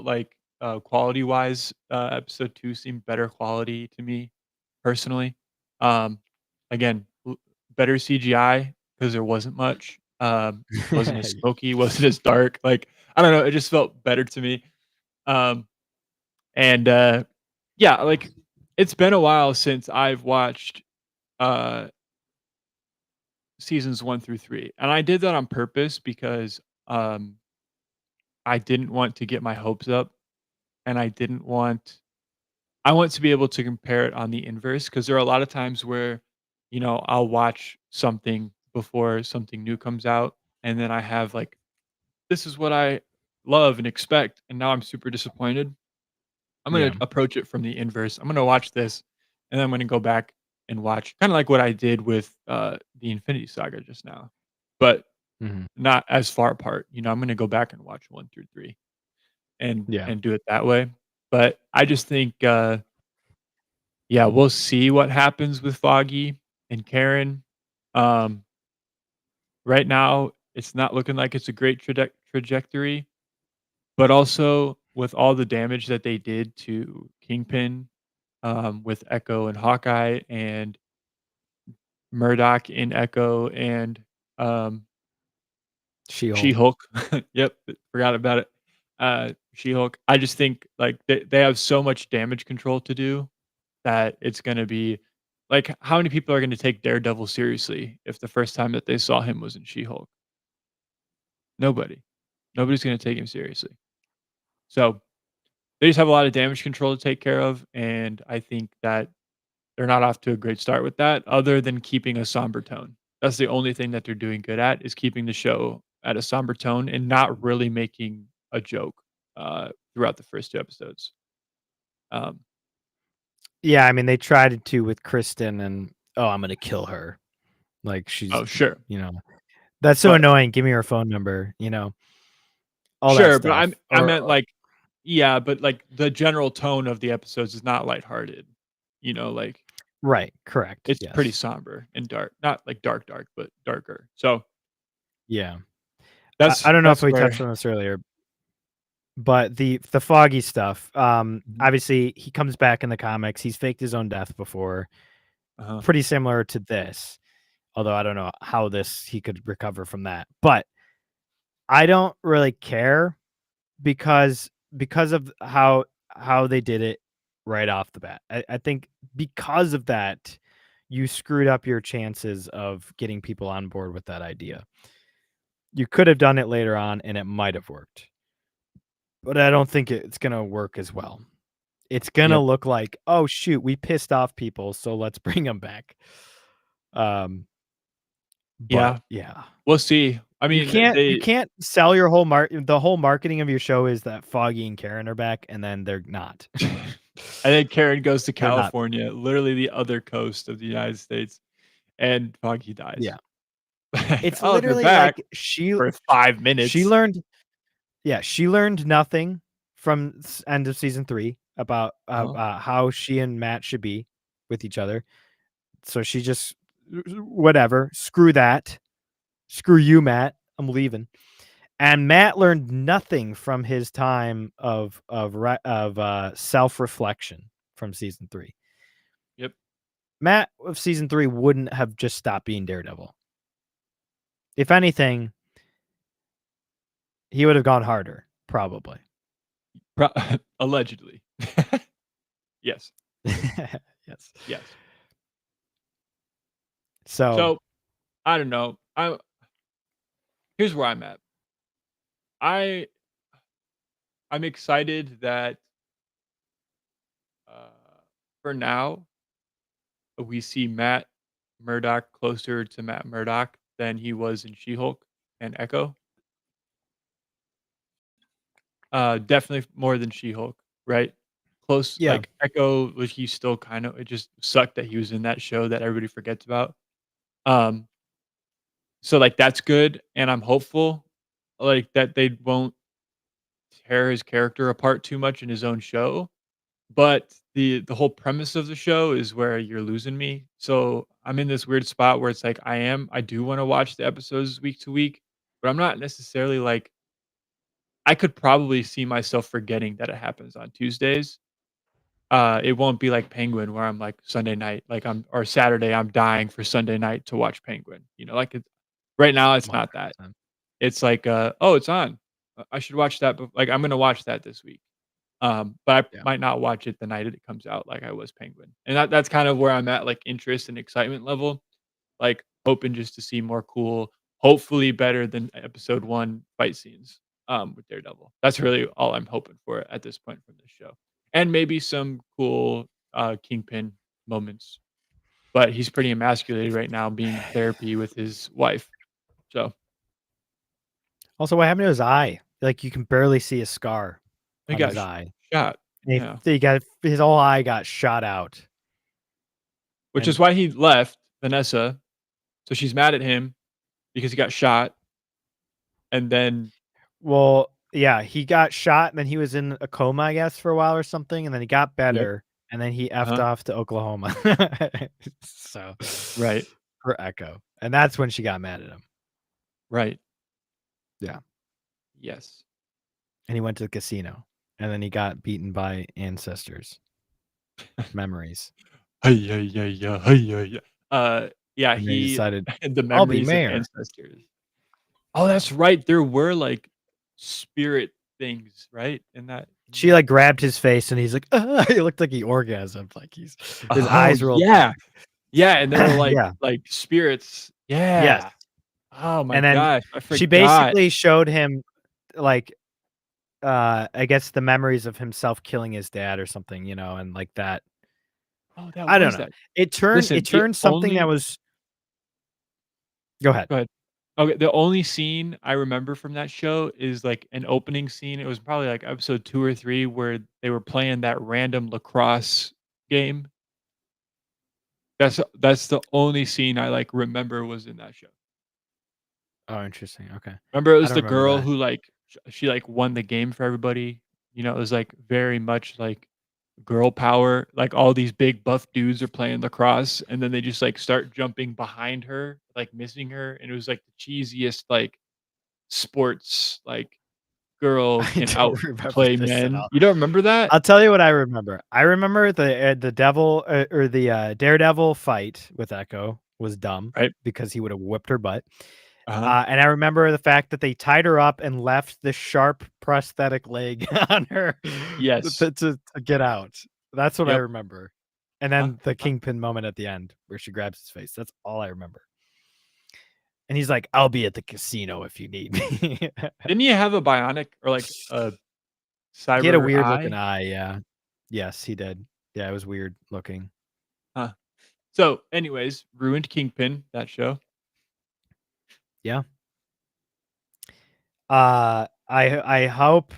like, quality-wise, episode 2 seemed better quality to me, personally. Um, again, better CGI because there wasn't much, wasn't as smoky, wasn't as dark, like, I don't know, it just felt better to me. Um, and, yeah, like, it's been a while since I've watched, uh, seasons 1 through 3, and I did that on purpose because, I didn't want to get my hopes up, and I want to be able to compare it on the inverse because there are a lot of times where, I'll watch something before something new comes out, and then I have, like, "This is what I love and expect," and now I'm super disappointed. I'm gonna Yeah. approach it from the inverse. I'm gonna watch this, and then I'm gonna go back and watch kinda like what I did with, the Infinity Saga just now, but Mhm. not as far apart, I'm gonna go back and watch 1 through 3 Yeah. and do it that way, but I just think, yeah, we'll see what happens with Foggy and Karen. Um, right now, it's not looking like it's a great trajectory, but also with all the damage that they did to Kingpin, with Echo and Hawkeye and Murdoch in Echo and, um, She-Hulk. She-Hulk. Yep, forgot about it. She-Hulk. I just think, like, they have so much damage control to do that it's gonna be Like, how many people are gonna take Daredevil seriously if the first time that they saw him was in She-Hulk? Nobody. Nobody's gonna take him seriously. So, they just have a lot of damage control to take care of, and I think that they're not off to a great start with that, other than keeping a somber tone. That's the only thing that they're doing good at, is keeping the show at a somber tone and not really making a joke, throughout the first 2 episodes. Um, Yeah, I mean, they tried to with Kristen and, "Oh, I'm gonna kill her." Like, oh, she's sure, that's so but annoying, "Give me her phone number," all that sure, but stuff. I Or meant, like yeah, but, like, the general tone of the episodes is not lighthearted, like, right, correct, it's pretty yes. somber and dark. Not, like, dark, dark, but darker. So, Yeah. that's I don't know if that's we where touched on this earlier, but the Foggy stuff, Mhm, obviously, he comes back in the comics, he's faked his own death before, uh-huh, pretty similar to this, although I don't know how he could recover from that, but I don't really care because of how they did it right off the bat. I think because of that, you screwed up your chances of getting people on board with that idea. You could have done it later on and it might have worked, but I don't think it's going to work as well. It's going to yep, look like, "Oh shoot, we pissed off people, so let's bring them back." Um, but yeah, yeah. we'll see. I You mean, can't you they can't sell your the whole marketing of your show is that Foggy and Karen are back, and then they're not. and then Karen goes to They're not. California, literally the other coast of the United States, and Foggy dies. Yeah. Like, It's "Oh, they're literally back like she for 5 she minutes." learned yeah, she learned nothing from end of season 3 about Uh-huh, how she and Matt should be with each other. So she just whatever, screw that. Screw you, Matt. I'm leaving. And Matt learned nothing from his time of self-reflection from season 3. yep. Matt of season 3 wouldn't have just stopped being Daredevil. If anything, he would have gone harder, probably. Pro allegedly. Yes, Yes. yes. So, So, I don't know. Here's where I'm at. I I'm excited that, for now, we see Matt Murdock closer to Matt Murdock than he was in She-Hulk and Echo. Definitely more than She-Hulk, right? Close yeah. like, Echo, was he still kind of it just sucked that he was in that show that everybody forgets about. Um, so, like, that's good, and I'm hopeful, like, that they won't tear his character apart too much in his own show, but the whole premise of the show is where you're losing me. So, I'm in this weird spot where it's like, I do wanna watch the episodes week to week, but I'm not necessarily, like I could probably see myself forgetting that it happens on Tuesdays. It won't be like Penguin where I'm like Sunday night, like or Saturday, I'm dying for Sunday night to watch Penguin. Like right now it's not that. 100%. It's like, oh, it's on. I should watch that. Like I'm gonna watch that this week. But I Yeah. might not watch it the night it comes out like I was Penguin. And that's kind of where I'm at, like interest and excitement level. Like hoping just to see more cool, hopefully better than episode 1 fight scenes with Daredevil. That's really all I'm hoping for at this point from this show. And maybe some cool Kingpin moments. But he's pretty emasculated right now being in therapy with his wife. So Also, what happened to his eye? Like, you can barely see a scar he on got his eye. shot. And Yeah. he got his whole eye got shot out. Which is And why he left Vanessa. So she's mad at him because he got shot. And then well, yeah, he got shot and then he was in a coma, I guess, for a while or something, and then he got yep. better, and then he effed Uh-huh. off to Oklahoma. So, Right. for Echo. And that's when she got mad at him. Right. Yeah. Yes. And he went to the casino. And then he got beaten by ancestors. Memories. Hey, yeah, yeah, yeah, hey, yeah, yeah. Yeah, And then he he decided, the "I'll be memories of mayor." ancestors. Oh, that's right. There were like spirit things, right? In that. She, like, grabbed his face and he's like, "Ah!" He looked like he orgasmed, like his Oh eyes rolled yeah, back. Yeah, and they were Yeah. like spirits. Yes. Yeah. Oh my And then gosh, I she forgot. basically showed him, like, I guess the memories of himself killing his dad or something, and like that. Oh, that I don't was know. that. It turned Listen, it the turned something that only was Go ahead. Go ahead. Okay, the only scene I remember from that show is, like, an opening scene. It was probably, like, episode 2 or 3 where they were playing that random lacrosse game. That's the only scene I, like, remember was in that show. Oh, interesting. Okay. Remember, it I was don't the remember girl that. who, like, she, like, won the game for everybody. It was, like, very much, like, girl power. Like, all these big buff dudes are playing lacrosse, and then they just, like, start jumping behind her, like, missing her, and it was, like, the cheesiest, like, sports, like, girl I can don't remember outplay this at men. all. You don't remember that? I'll tell you what I remember. I remember the devil or the Daredevil fight with Echo was dumb Right? because he would have whipped her butt. Uh-huh. And I remember the fact that they tied her up and left the sharp prosthetic leg on her Yes. to get out. That's what I Yep. remember. And Uh-huh, then the uh-huh. Kingpin moment at the end where she grabs his face. That's all I remember. And he's like, "I'll be at the casino if you need me." Didn't he have a bionic or, like, a He had a cyber weird looking eye? eye, yeah. Yes, he did. Yeah, it was weird looking. Huh. So, anyways, ruined Kingpin, that show. Yeah. I hope,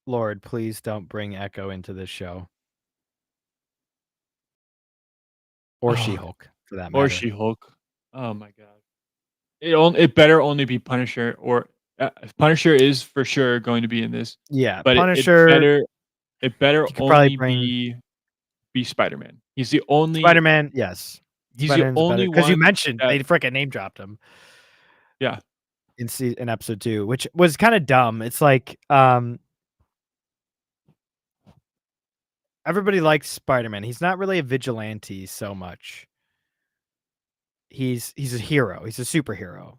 Lord, please don't bring Echo into this show. Or Oh, She-Hulk, for that or matter. She-Hulk. Oh my god. It better only be Punisher or Punisher is for sure going to be in this, Yeah, but it Punisher, better you could probably only bring be Spider-Man. Spider-Man, yes. He's the Spider-Man's better only because you one mentioned that they fricking name dropped him yeah. in episode 2, which was kinda dumb. It's like, everybody likes Spider-Man. He's not really a vigilante so much. He's a hero. He's a superhero.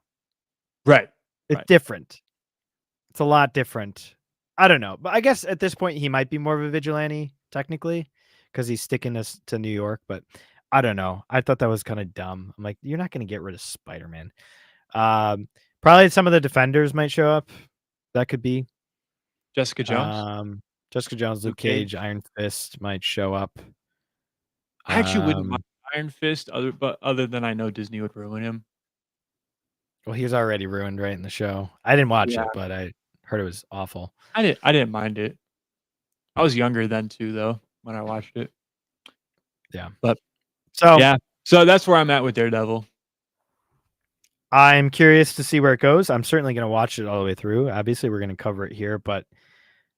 Right. It's Right. different. It's a lot different. I don't know, but I guess at this point he might be more of a vigilante technically because he's sticking us to New York. But I don't know. I thought that was kind of dumb. I'm like, you're not going to get rid of Spider-Man. Probably some of the Defenders might show up. That could be. Jessica Jones? Jessica Jones, Luke Luke Cage, Cage? Iron Fist might show up. I actually wouldn't mind Um, Iron Fist other than I know Disney would ruin him. well, he was already ruined right in the show. I didn't watch Yeah. it, but I heard it was awful. I didn't mind it. I was younger then too though when I watched it. Yeah. But So yeah. So that's where I'm at with Daredevil. I'm curious to see where it goes. I'm certainly going to watch it all the way through. Obviously, we're going to cover it here, but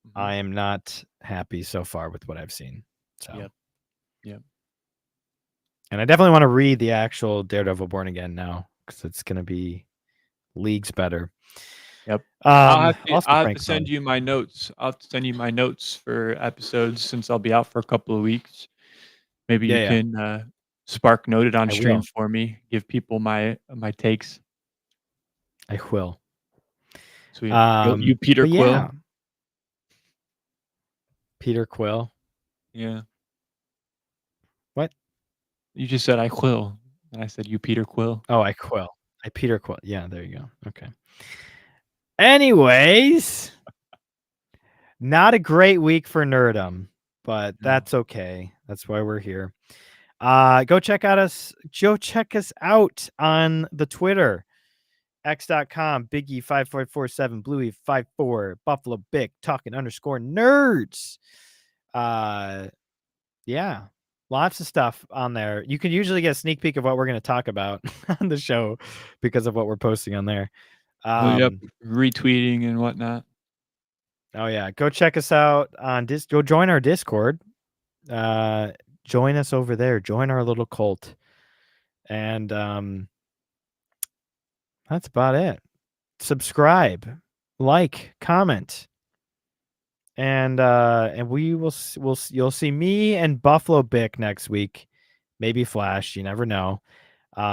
Mhm. I am not happy so far with what I've seen. So, Yep. Yep. and I definitely want to read the actual Daredevil Born Again now because it's going to be leagues better. Yep. Also, I'll have Frank to send Miller. you my notes. I'll have to send you my notes for episodes since I'll be out for a couple of weeks. Maybe you Yeah. can spark note it on I stream will. for me. Give people my takes. I will. Sweet. You Peter But Quill. yeah, Peter Quill. Yeah. What? You just said I Quill, and I said you Peter Quill. Oh, I Quill. I Peter Quill. Yeah, there you go. Okay. Anyways, not a great week for nerdum, but No. that's okay. That's why we're here. Go check us out on the Twitter. X.com, Biggie5447, Bluey54, Buffalo Bick, talking _nerds. Yeah, lots of stuff on there. You can usually get a sneak peek of what we're going to talk about on the show because of what we're posting on there. Yep. Retweeting and whatnot. Oh yeah, go check us out on go join our Discord. Join us over there. Join our little cult. And that's about it. Subscribe, like, comment. And you'll see me and Buffalo Bick next week. Maybe Flash, you never know.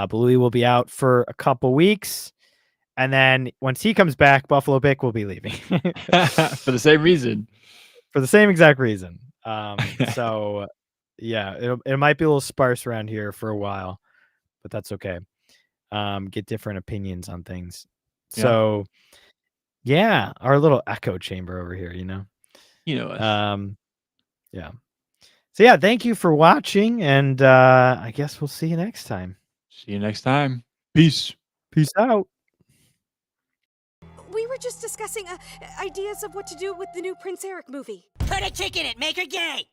Bluey will be out for a couple weeks. And then once he comes back, Buffalo Bick will be leaving. For the same reason. For the same exact reason. So Yeah, it might be a little sparse around here for a while, but that's okay. Get different opinions on things. Yeah. So yeah, our little echo chamber over here, you know. You know us. Yeah. So yeah, thank you for watching, and I guess we'll see you next time. See you next time. Peace. Peace out. We were just discussing ideas of what to do with the new Prince Eric movie. Put a chick in it, make her gay.